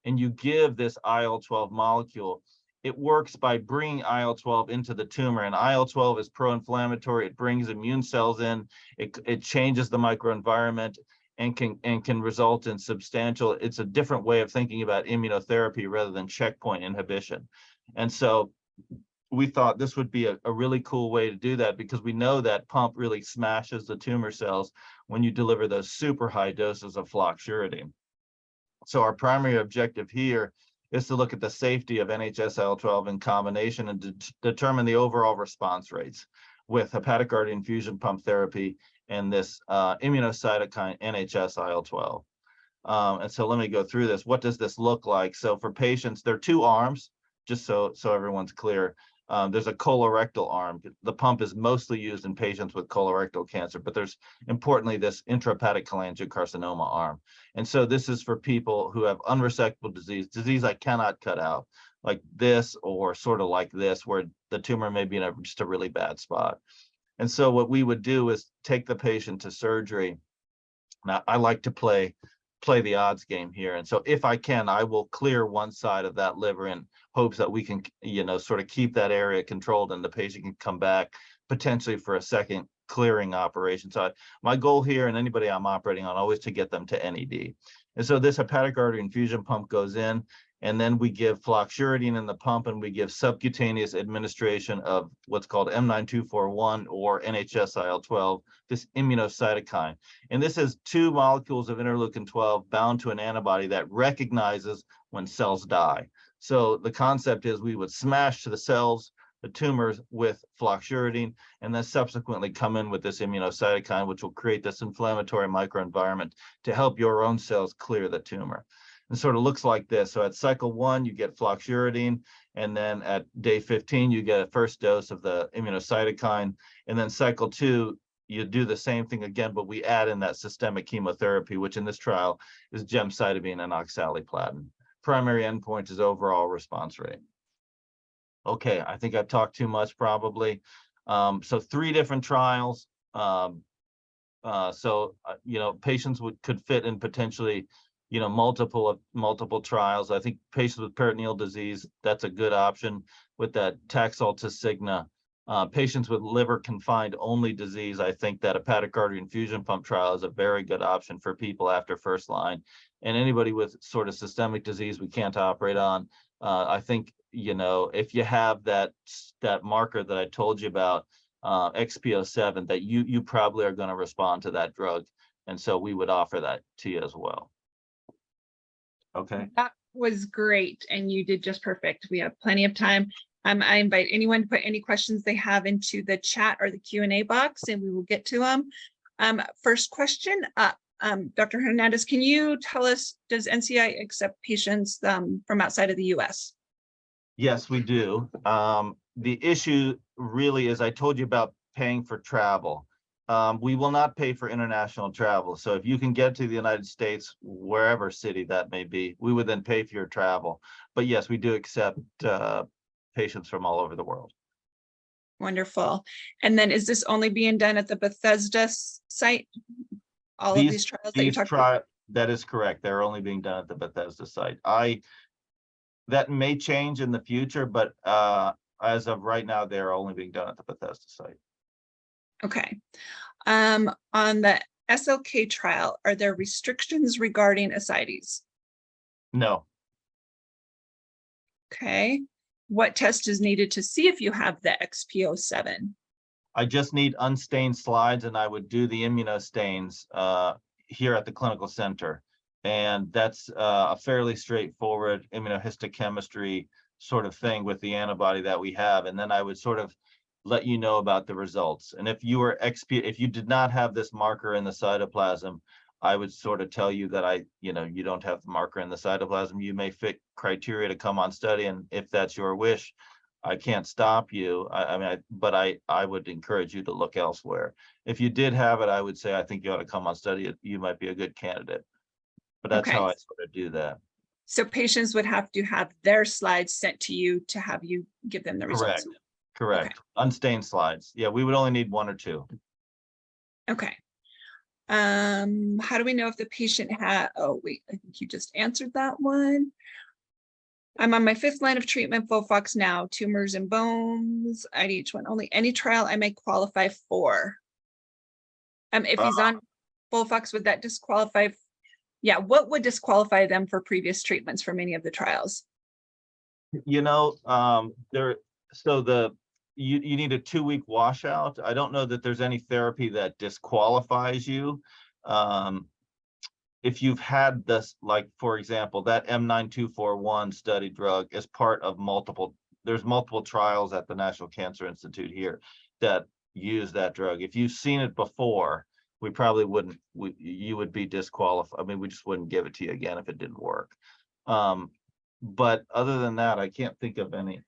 and you give this IL-12 molecule, it works by bringing IL-12 into the tumor, and IL-12 is pro-inflammatory. It brings immune cells in. It changes the microenvironment and can result in substantial. It's a different way of thinking about immunotherapy rather than checkpoint inhibition. And so we thought this would be a really cool way to do that, because we know that pump really smashes the tumor cells when you deliver those super high doses of floxuridine. So our primary objective here is to look at the safety of NHS-IL-12 in combination and determine the overall response rates with hepatic artery infusion pump therapy and this immunocytokine NHS-IL-12. And so let me go through this. What does this look like? So for patients, there are 2 arms, just so everyone's clear. There's a colorectal arm. The pump is mostly used in patients with colorectal cancer, but there's importantly this intrahepatic cholangiocarcinoma arm. And so this is for people who have unresectable disease I cannot cut out, like this or sort of like this, where the tumor may be in just a really bad spot. And so what we would do is take the patient to surgery. Now, I like to play the odds game here. And so if I can, I will clear one side of that liver in hopes that we can, sort of keep that area controlled and the patient can come back potentially for a second clearing operation. So my goal here, and anybody I'm operating on, always to get them to NED. And so this hepatic artery infusion pump goes in, and then we give floxuridine in the pump, and we give subcutaneous administration of what's called M9241 or NHS-IL-12, this immunocytokine. And this is 2 molecules of interleukin 12 bound to an antibody that recognizes when cells die. So the concept is we would smash to the cells, the tumors, with floxuridine, and then subsequently come in with this immunocytokine, which will create this inflammatory microenvironment to help your own cells clear the tumor. It sort of looks like this. So at cycle 1, you get floxuridine, and then at day 15, you get a first dose of the immunocytokine, and then cycle 2, you do the same thing again, but we add in that systemic chemotherapy, which in this trial is gemcitabine and oxaliplatin. Primary endpoint is overall response rate. Okay, I think I've talked too much probably. So 3 different trials. Patients could fit in potentially, multiple trials. I think patients with peritoneal disease, that's a good option with that Taxol to Cigna. Patients with liver confined only disease, I think that hepatic artery infusion pump trial is a very good option for people after first line. And anybody with sort of systemic disease we can't operate on. I think, if you have that marker that I told you about, XPO7, that you probably are going to respond to that drug. And so we would offer that to you as well. Okay. That was great. And you did just perfect. We have plenty of time. I invite anyone to put any questions they have into the chat or the Q&A box, and we will get to them. First question up. Dr. Hernandez, can you tell us, does NCI accept patients from outside of the US? Yes, we do. The issue really is, I told you about paying for travel. We will not pay for international travel. So if you can get to the United States, wherever city that may be, we would then pay for your travel. But yes, we do accept patients from all over the world. Wonderful. And then is this only being done at the Bethesda site? All of these trials that you talked about? That is correct. They're only being done at the Bethesda site. That may change in the future, but as of right now, they're only being done at the Bethesda site. Okay. On the SLK trial, are there restrictions regarding ascites? No. Okay. What test is needed to see if you have the XPO7? I just need unstained slides, and I would do the immunostains here at the clinical center. And that's a fairly straightforward immunohistochemistry sort of thing with the antibody that we have. And then I would sort of let you know about the results. And if you were if you did not have this marker in the cytoplasm, I would sort of tell you that you don't have the marker in the cytoplasm. You may fit criteria to come on study, and if that's your wish, I can't stop you. But I would encourage you to look elsewhere. If you did have it, I would say I think you ought to come on study. You might be a good candidate. But that's how I sort of do that. So patients would have to have their slides sent to you to have you give them the results. Correct. Okay. Unstained slides. Yeah, we would only need 1 or 2. Okay. How do we know if the patient had, oh wait, I think you just answered that one. I'm on my 5th line of treatment, Fofox now, tumors and bones, IDH1 only. Any trial I may qualify for? If he's on Fofox, would that disqualify? Yeah, what would disqualify them for previous treatments from any of the trials? You need a 2-week washout. I don't know that there's any therapy that disqualifies you. If you've had this, like, for example, that M9241 study drug is part of there's multiple trials at the National Cancer Institute here that use that drug. If you've seen it before, we probably wouldn't, you would be disqualified. I mean, we just wouldn't give it to you again if it didn't work. But other than that, I can't think of any.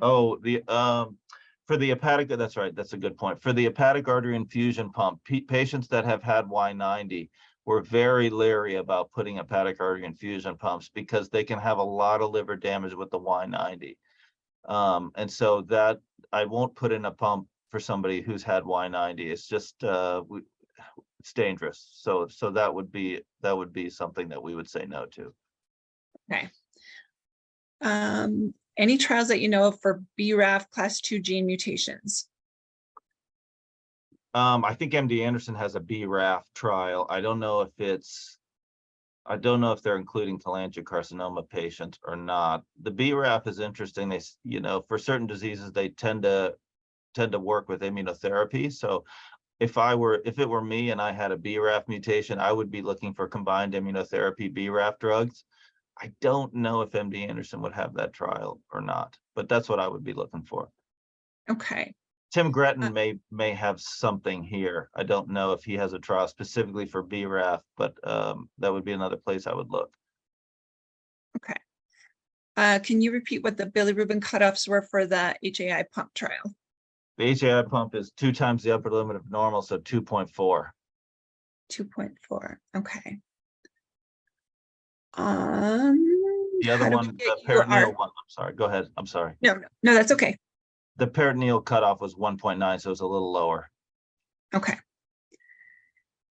Oh, for the hepatic, that's right, that's a good point. For the hepatic artery infusion pump, patients that have had Y90 were very leery about putting hepatic artery infusion pumps because they can have a lot of liver damage with the Y90. And so that I won't put in a pump for somebody who's had Y90. It's just it's dangerous. So that would be something that we would say no to. Okay. Any trials that you know of for BRAF class 2 gene mutations? I think MD Anderson has a BRAF trial. I don't know if they're including cholangiocarcinoma patients or not. The BRAF is interesting. They, for certain diseases, they tend to work with immunotherapy. So if it were me and I had a BRAF mutation, I would be looking for combined immunotherapy BRAF drugs. I don't know if MD Anderson would have that trial or not, but that's what I would be looking for. Okay. Tim Gretton may have something here. I don't know if he has a trial specifically for BRAF, but that would be another place I would look. Okay. Can you repeat what the bilirubin cutoffs were for the HAI pump trial? The HAI pump is 2 times the upper limit of normal, so 2.4. 2.4. Okay. The other How do we one, get the you peritoneal our, one, I'm sorry, go ahead. I'm sorry. no, that's okay. The peritoneal cutoff was 1.9, so it's a little lower. Okay.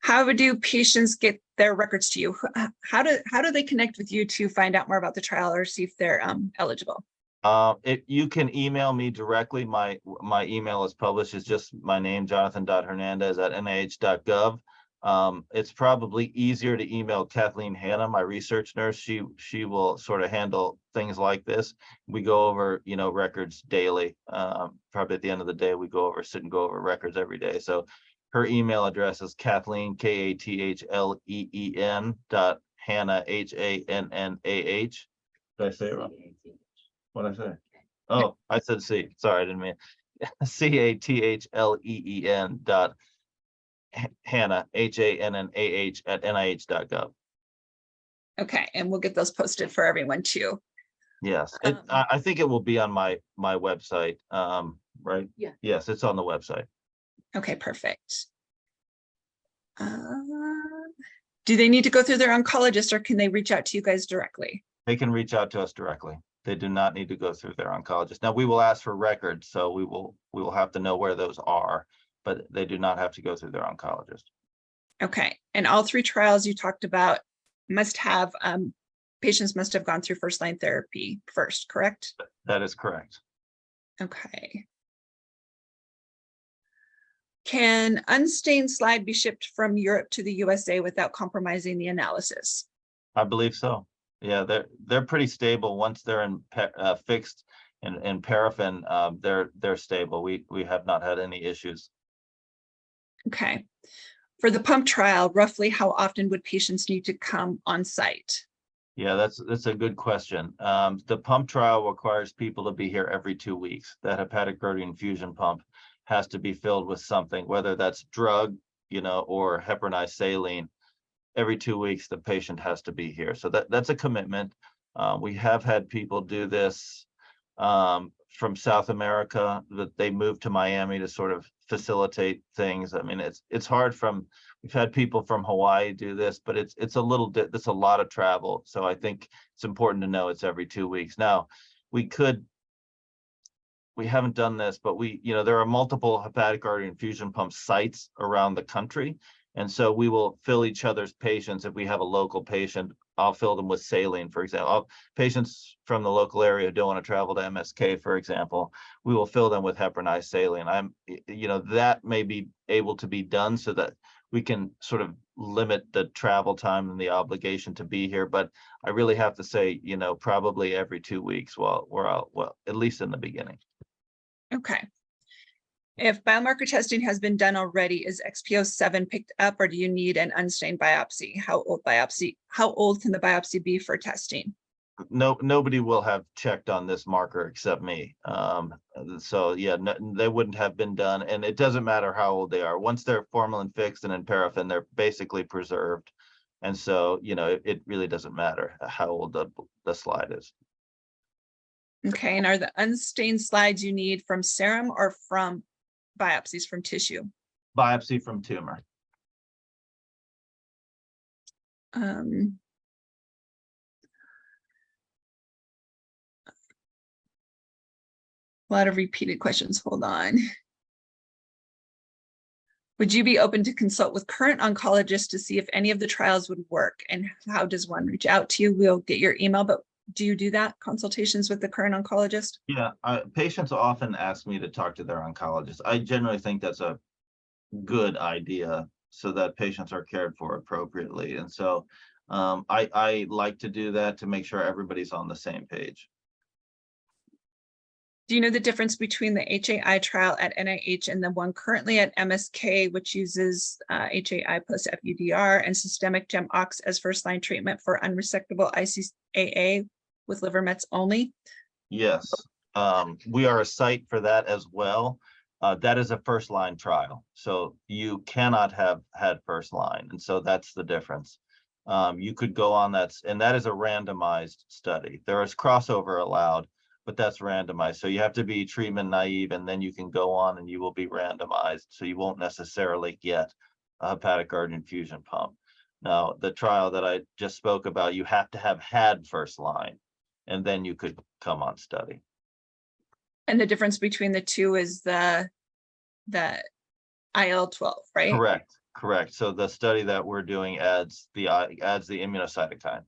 How do patients get their records to you? How do they connect with you to find out more about the trial or see if they're eligible? You can email me directly. My email is published. It's just my name, jonathan.hernandez@nih.gov. It's probably easier to email Kathleen Hanna, my research nurse. She will sort of handle things like this. We go over, records daily. Probably at the end of the day, we sit and go over records every day. So her email address is Kathleen, Kathleen .Hannah, HANNAH. Did I say it wrong? What did I say? Oh, I said C. Sorry, I didn't mean CATHLEEN Hannah, HANNAH @NIH.gov. Okay, and we'll get those posted for everyone too. Yes, I think it will be on my website. Right? Yeah. Yes, it's on the website. Okay, perfect. Do they need to go through their oncologist, or can they reach out to you guys directly? They can reach out to us directly. They do not need to go through their oncologist. Now, we will ask for records, so we will have to know where those are, but they do not have to go through their oncologist. Okay, and all three trials you talked about patients must have gone through first-line therapy first, correct? That is correct. Okay. Can unstained slide be shipped from Europe to the USA without compromising the analysis? I believe so. Yeah, they're pretty stable once they're in fixed in paraffin. They're stable. We have not had any issues. Okay. For the pump trial, roughly how often would patients need to come on site? Yeah, that's a good question. The pump trial requires people to be here every 2 weeks. That hepatic artery infusion pump has to be filled with something, whether that's drug, or heparinized saline. Every 2 weeks, the patient has to be here. So that's a commitment. We have had people do this from South America, that they moved to Miami to sort of facilitate things. I mean, it's hard we've had people from Hawaii do this, but it's a lot of travel. So I think it's important to know it's every 2 weeks. Now, we haven't done this, but there are multiple hepatic artery infusion pump sites around the country. And so we will fill each other's patients. If we have a local patient, I'll fill them with saline, for example. Patients from the local area who don't want to travel to MSK, for example, we will fill them with heparinized saline. That may be able to be done so that we can sort of limit the travel time and the obligation to be here. But I really have to say, probably every 2 weeks while we're out, well, at least in the beginning. Okay. If biomarker testing has been done already, is XPO7 picked up, or do you need an unstained biopsy? How old can the biopsy be for testing? No, nobody will have checked on this marker except me. So yeah, they wouldn't have been done, and it doesn't matter how old they are. Once they're formalin fixed and in paraffin, they're basically preserved. And so, it really doesn't matter how old the slide is. Okay, and are the unstained slides you need from serum or from biopsies from tissue? Biopsy from tumor. A lot of repeated questions. Hold on. Would you be open to consult with current oncologists to see if any of the trials would work? And how does one reach out to you? We'll get your email, but do you do that, consultations with the current oncologist? Yeah, patients often ask me to talk to their oncologist. I generally think that's a good idea so that patients are cared for appropriately. And so I like to do that to make sure everybody's on the same page. Do you know the difference between the HAI trial at NIH and the one currently at MSK, which uses HAI plus FUDR and systemic GEM-OX as first-line treatment for unresectable ICAA with liver mets only? Yes, we are a site for that as well. That is a first-line trial, so you cannot have had first line, and so that's the difference. You could go on that, and that is a randomized study. There is crossover allowed, but that's randomized. So you have to be treatment naive, and then you can go on and you will be randomized. So you won't necessarily get a hepatic artery infusion pump. Now, the trial that I just spoke about, you have to have had first line. and then you could come on study. And the difference between the two is the IL-12, right? Correct. So the study that we're doing adds the immunocytokine.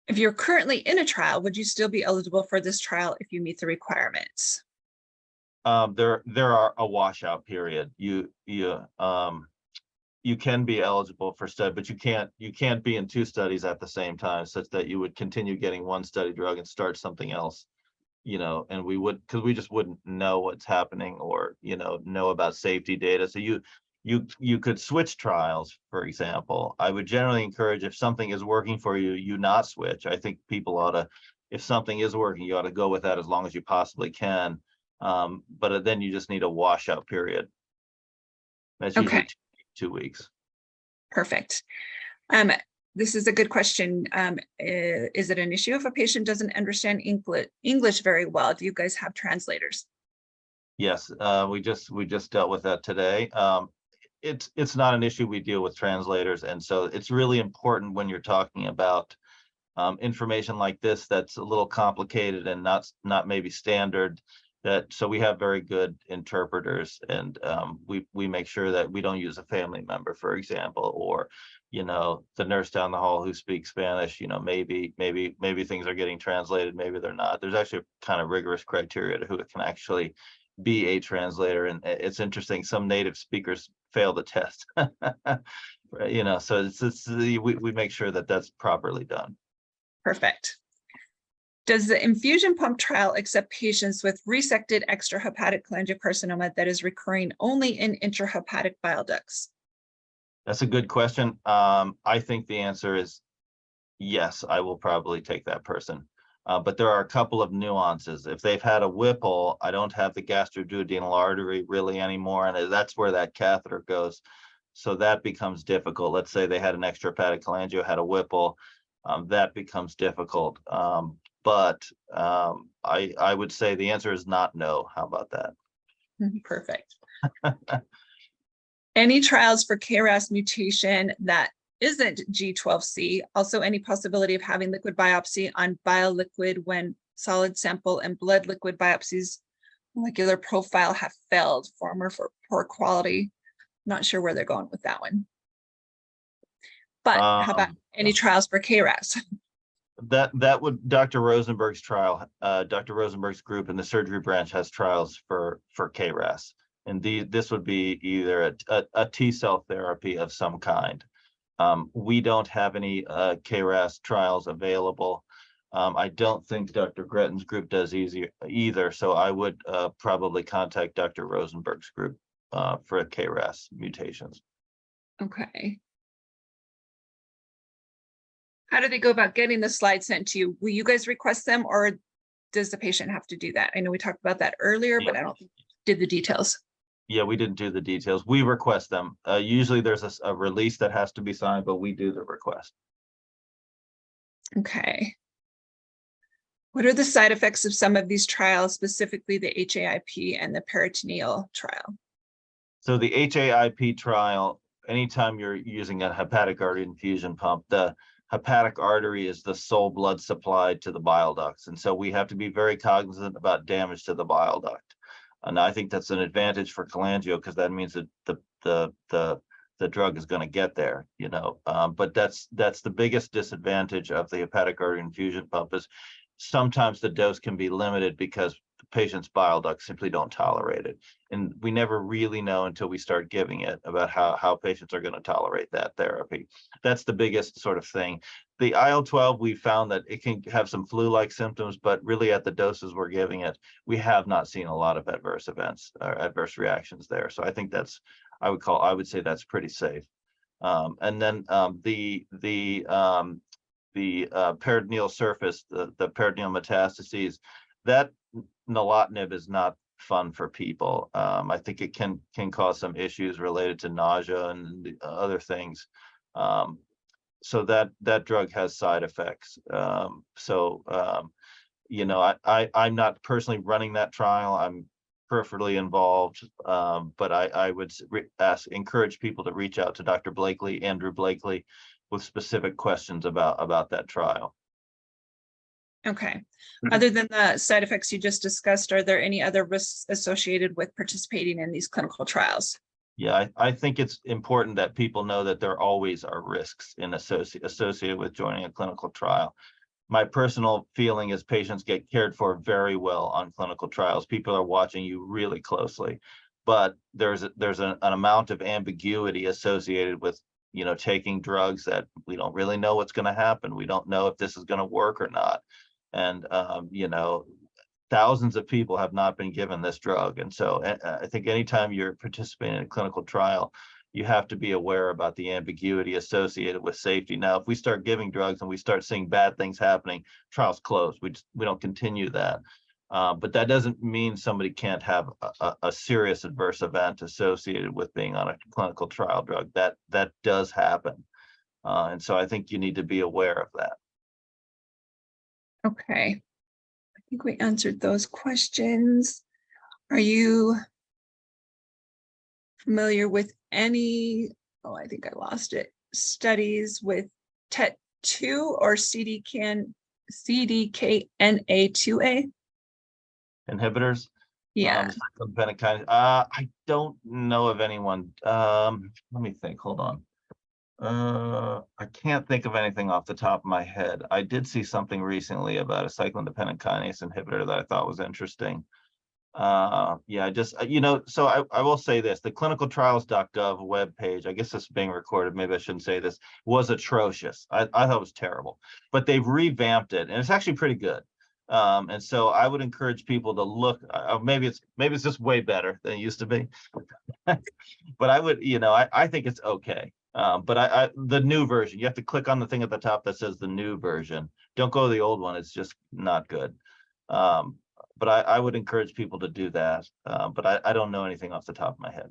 If you're currently in a trial, would you still be eligible for this trial if you meet the requirements? There are a washout period. You can be eligible for study, but you can't be in two studies at the same time, such that you would continue getting one study drug and start something else, and because we just wouldn't know what's happening, or know about safety data. So you could switch trials, for example. I would generally encourage, if something is working for you, you not switch. I think people ought to, if something is working, you ought to go with that as long as you possibly can. But then you just need a washout period. That's usually 2 weeks. Perfect. This is a good question. Is it an issue if a patient doesn't understand English very well? Do you guys have translators? Yes, we just dealt with that today. It's not an issue. We deal with translators, and so it's really important when you're talking about information like this that's a little complicated and not maybe standard. So we have very good interpreters, and we make sure that we don't use a family member, for example, or the nurse down the hall who speaks Spanish. Maybe things are getting translated, maybe they're not. There's actually kind of rigorous criteria to who can actually be a translator, and it's interesting. Some native speakers fail the test. So we make sure that that's properly done. Perfect. Does the infusion pump trial accept patients with resected extrahepatic cholangiocarcinoma that is recurring only in intrahepatic bile ducts? That's a good question. I think the answer is yes. I will probably take that person. But there are a couple of nuances. If they've had a Whipple, I don't have the gastroduodenal artery really anymore, and that's where that catheter goes. So that becomes difficult. Let's say they had an extrahepatic cholangio, had a Whipple, that becomes difficult. But I would say the answer is not no. How about that? Perfect. Any trials for KRAS mutation that isn't G12C? Also, any possibility of having liquid biopsy on bile liquid when solid sample and blood liquid biopsies molecular profile have failed, former for poor quality? Not sure where they're going with that one. But how about any trials for KRAS? That would Dr. Rosenberg's trial. Dr. Rosenberg's group in the surgery branch has trials for KRAS, and this would be either a T-cell therapy of some kind. We don't have any KRAS trials available. I don't think Dr. Gretton's group does either, so I would probably contact Dr. Rosenberg's group for KRAS mutations. Okay. How do they go about getting the slides sent to you? Will you guys request them, or does the patient have to do that? I know we talked about that earlier, but I don't think we did the details. Yeah, we didn't do the details. We request them. Usually there's a release that has to be signed, but we do the request. Okay. What are the side effects of some of these trials, specifically the HAIP and the peritoneal trial? So the HAIP trial, anytime you're using a hepatic artery infusion pump, the hepatic artery is the sole blood supply to the bile ducts. And so we have to be very cognizant about damage to the bile duct. And I think that's an advantage for cholangio, because that means that the drug is going to get there, but that's the biggest disadvantage of the hepatic artery infusion pump, is sometimes the dose can be limited because the patient's bile ducts simply don't tolerate it. And we never really know until we start giving it about how patients are going to tolerate that therapy. That's the biggest sort of thing. The IL-12, we found that it can have some flu-like symptoms, but really at the doses we're giving it, we have not seen a lot of adverse events or adverse reactions there. So I think I would say that's pretty safe. And then the peritoneal surface, the peritoneal metastases, that nilotinib is not fun for people. I think it can cause some issues related to nausea and other things. So that drug has side effects. I'm not personally running that trial. peripherally involved, but I would encourage people to reach out to Dr. Blakely, Andrew Blakely, with specific questions about that trial. Okay. Other than the side effects you just discussed, are there any other risks associated with participating in these clinical trials? Yeah, I think it's important that people know that there always are risks associated with joining a clinical trial. My personal feeling is patients get cared for very well on clinical trials. People are watching you really closely, but there's an amount of ambiguity associated with, taking drugs that we don't really know what's going to happen. We don't know if this is going to work or not. And, thousands of people have not been given this drug. And so I think anytime you're participating in a clinical trial, you have to be aware about the ambiguity associated with safety. Now, if we start giving drugs and we start seeing bad things happening, trial's closed. We don't continue that. But that doesn't mean somebody can't have a serious adverse event associated with being on a clinical trial drug. That does happen. And so I think you need to be aware of that. Okay. I think we answered those questions. Are you familiar with any, I think I lost it, studies with TET2 or CDKNA2A? Inhibitors? Yeah. I don't know of anyone. Let me think, hold on. I can't think of anything off the top of my head. I did see something recently about a cyclin-dependent kinase inhibitor that I thought was interesting. Yeah, so I will say this, the clinicaltrials.gov webpage, I guess this is being recorded, maybe I shouldn't say this, was atrocious. I thought it was terrible, but they've revamped it and it's actually pretty good. And so I would encourage people to look, maybe it's just way better than it used to be, but I would, I think it's okay. But the new version, you have to click on the thing at the top that says the new version. Don't go to the old one. It's just not good. But I would encourage people to do that. But I don't know anything off the top of my head.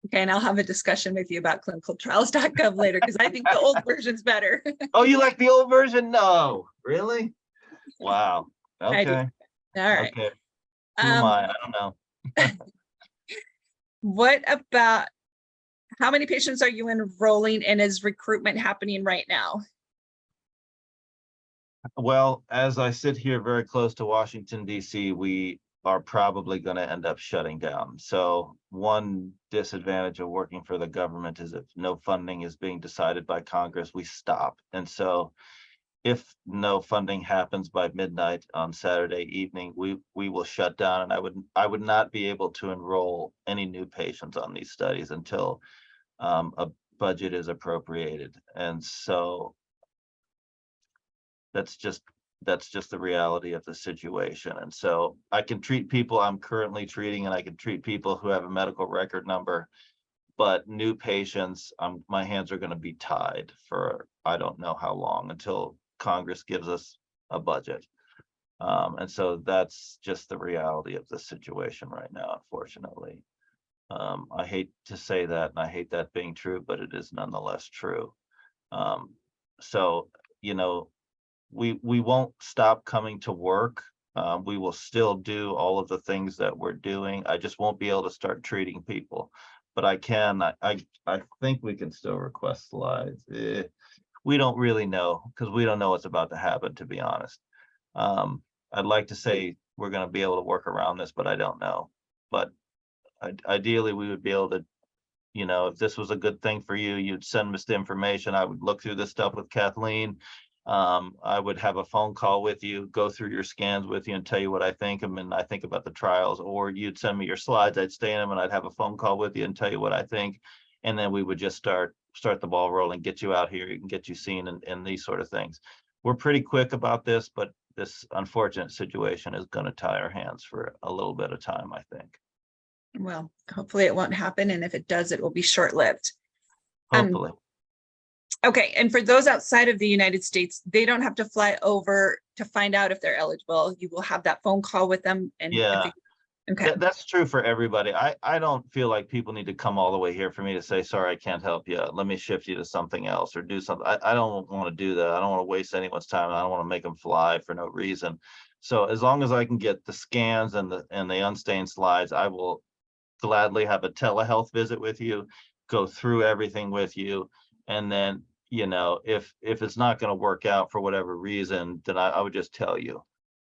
Okay, and I'll have a discussion with you about clinicaltrials.gov later because I think the old version's better. Oh, you like the old version? No, really? Wow. Okay. All right. Okay. Who am I? I don't know. What about, how many patients are you enrolling and is recruitment happening right now? Well, as I sit here very close to Washington, D.C., we are probably going to end up shutting down. So one disadvantage of working for the government is if no funding is being decided by Congress, we stop. And so if no funding happens by midnight on Saturday evening, we will shut down. And I would not be able to enroll any new patients on these studies until a budget is appropriated. And so that's just the reality of the situation. And so I can treat people I'm currently treating, and I can treat people who have a medical record number, but new patients, my hands are going to be tied for I don't know how long, until Congress gives us a budget. And so that's just the reality of the situation right now, unfortunately. I hate to say that, and I hate that being true, but it is nonetheless true. So, we won't stop coming to work. We will still do all of the things that we're doing. I just won't be able to start treating people, but I think we can still request slides. We don't really know, because we don't know what's about to happen, to be honest. I'd like to say we're going to be able to work around this, but I don't know. But ideally we would be able to, if this was a good thing for you, you'd send us the information. I would look through this stuff with Kathleen. I would have a phone call with you, go through your scans with you and tell you what I think. And I think about the trials, or you'd send me your slides, I'd stay in them, and I'd have a phone call with you and tell you what I think. And then we would just start the ball rolling, get you out here, and get you seen, and these sort of things. We're pretty quick about this, but this unfortunate situation is going to tie our hands for a little bit of time, I think. Well, hopefully it won't happen. And if it does, it will be short-lived. Hopefully. Okay. And for those outside of the United States, they don't have to fly over to find out if they're eligible. You will have that phone call with them. And yeah, okay. That's true for everybody. I don't feel like people need to come all the way here for me to say, sorry, I can't help you. Let me shift you to something else or do something. I don't want to do that. I don't want to waste anyone's time. I don't want to make them fly for no reason. So as long as I can get the scans and the unstained slides, I will gladly have a telehealth visit with you, go through everything with you. And then, you know, if it's not going to work out for whatever reason, then I would just tell you,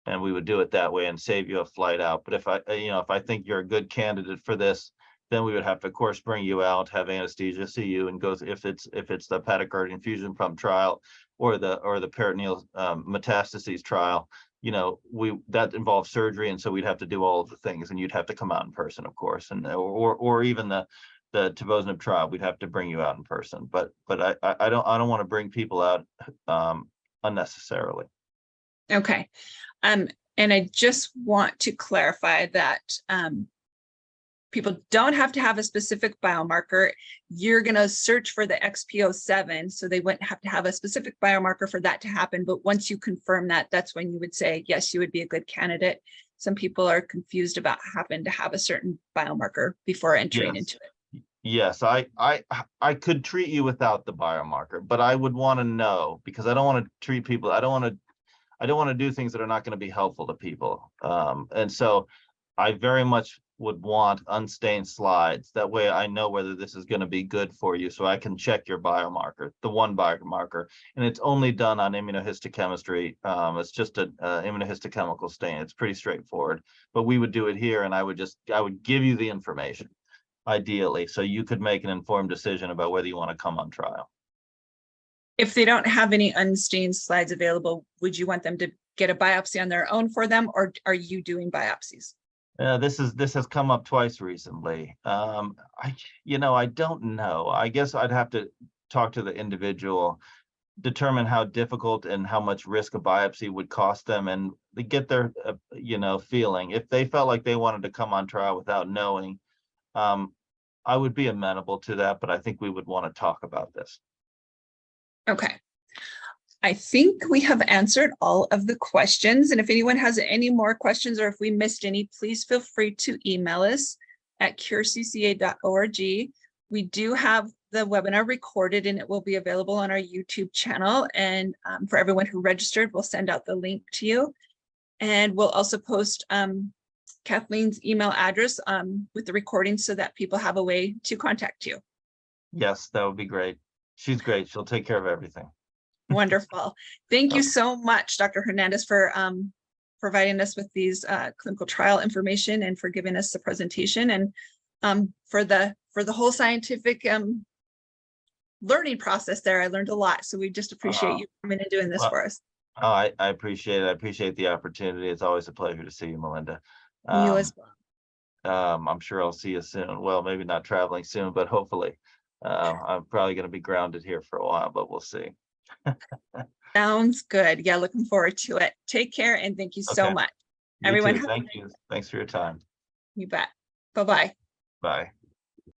and we would do it that way and save you a flight out. But if I think you're a good candidate for this, then we would have to, of course, bring you out, have anesthesia, see you, and go if it's the hepatic artery infusion pump trial or the peritoneal metastases trial. You know, that involves surgery, and so we'd have to do all of the things, and you'd have to come out in person, of course, and or even the tivozanib trial, we'd have to bring you out in person. But I don't want to bring people out unnecessarily. Okay. And I just want to clarify that people don't have to have a specific biomarker. You're going to search for the XPO7, so they wouldn't have to have a specific biomarker for that to happen. But once you confirm that, that's when you would say, yes, you would be a good candidate. Some people are confused about having to have a certain biomarker before entering into it. Yes, I could treat you without the biomarker, but I would want to know, because I don't want to treat people. I don't want to do things that are not going to be helpful to people. And so I very much would want unstained slides. That way I know whether this is going to be good for you, so I can check your biomarker, the one biomarker. And it's only done on immunohistochemistry. It's just an immunohistochemical stain. It's pretty straightforward, but we would do it here, and I would give you the information, ideally, so you could make an informed decision about whether you want to come on trial. If they don't have any unstained slides available, would you want them to get a biopsy on their own for them, or are you doing biopsies? This has come up twice recently. I don't know. I guess I'd have to talk to the individual, determine how difficult and how much risk a biopsy would cost them, and get their feeling. If they felt like they wanted to come on trial without knowing, I would be amenable to that, but I think we would want to talk about this. Okay. I think we have answered all of the questions. And if anyone has any more questions, or if we missed any, please feel free to email us at curecca.org. We do have the webinar recorded, and it will be available on our YouTube channel. And for everyone who registered, we'll send out the link to you. And we'll also post Kathleen's email address with the recording, so that people have a way to contact you. Yes, that would be great. She's great. She'll take care of everything. Wonderful. Thank you Okay. so much, Dr. Hernandez, for providing us with these clinical trial information, and for giving us the presentation, and for the whole scientific learning process there. I learned a lot. So we just appreciate you coming and doing this for us. Oh, I appreciate it. I appreciate the opportunity. It's always a pleasure to see you, Melinda. You as well. I'm sure I'll see you soon. Well, maybe not traveling soon, but hopefully. I'm probably going to be grounded here for a while, but we'll see. Sounds good. Yeah, looking forward to it. Take care, and thank you so much. You Everyone, too. Thank you. Thanks for your time. You bet. Bye-bye. Bye.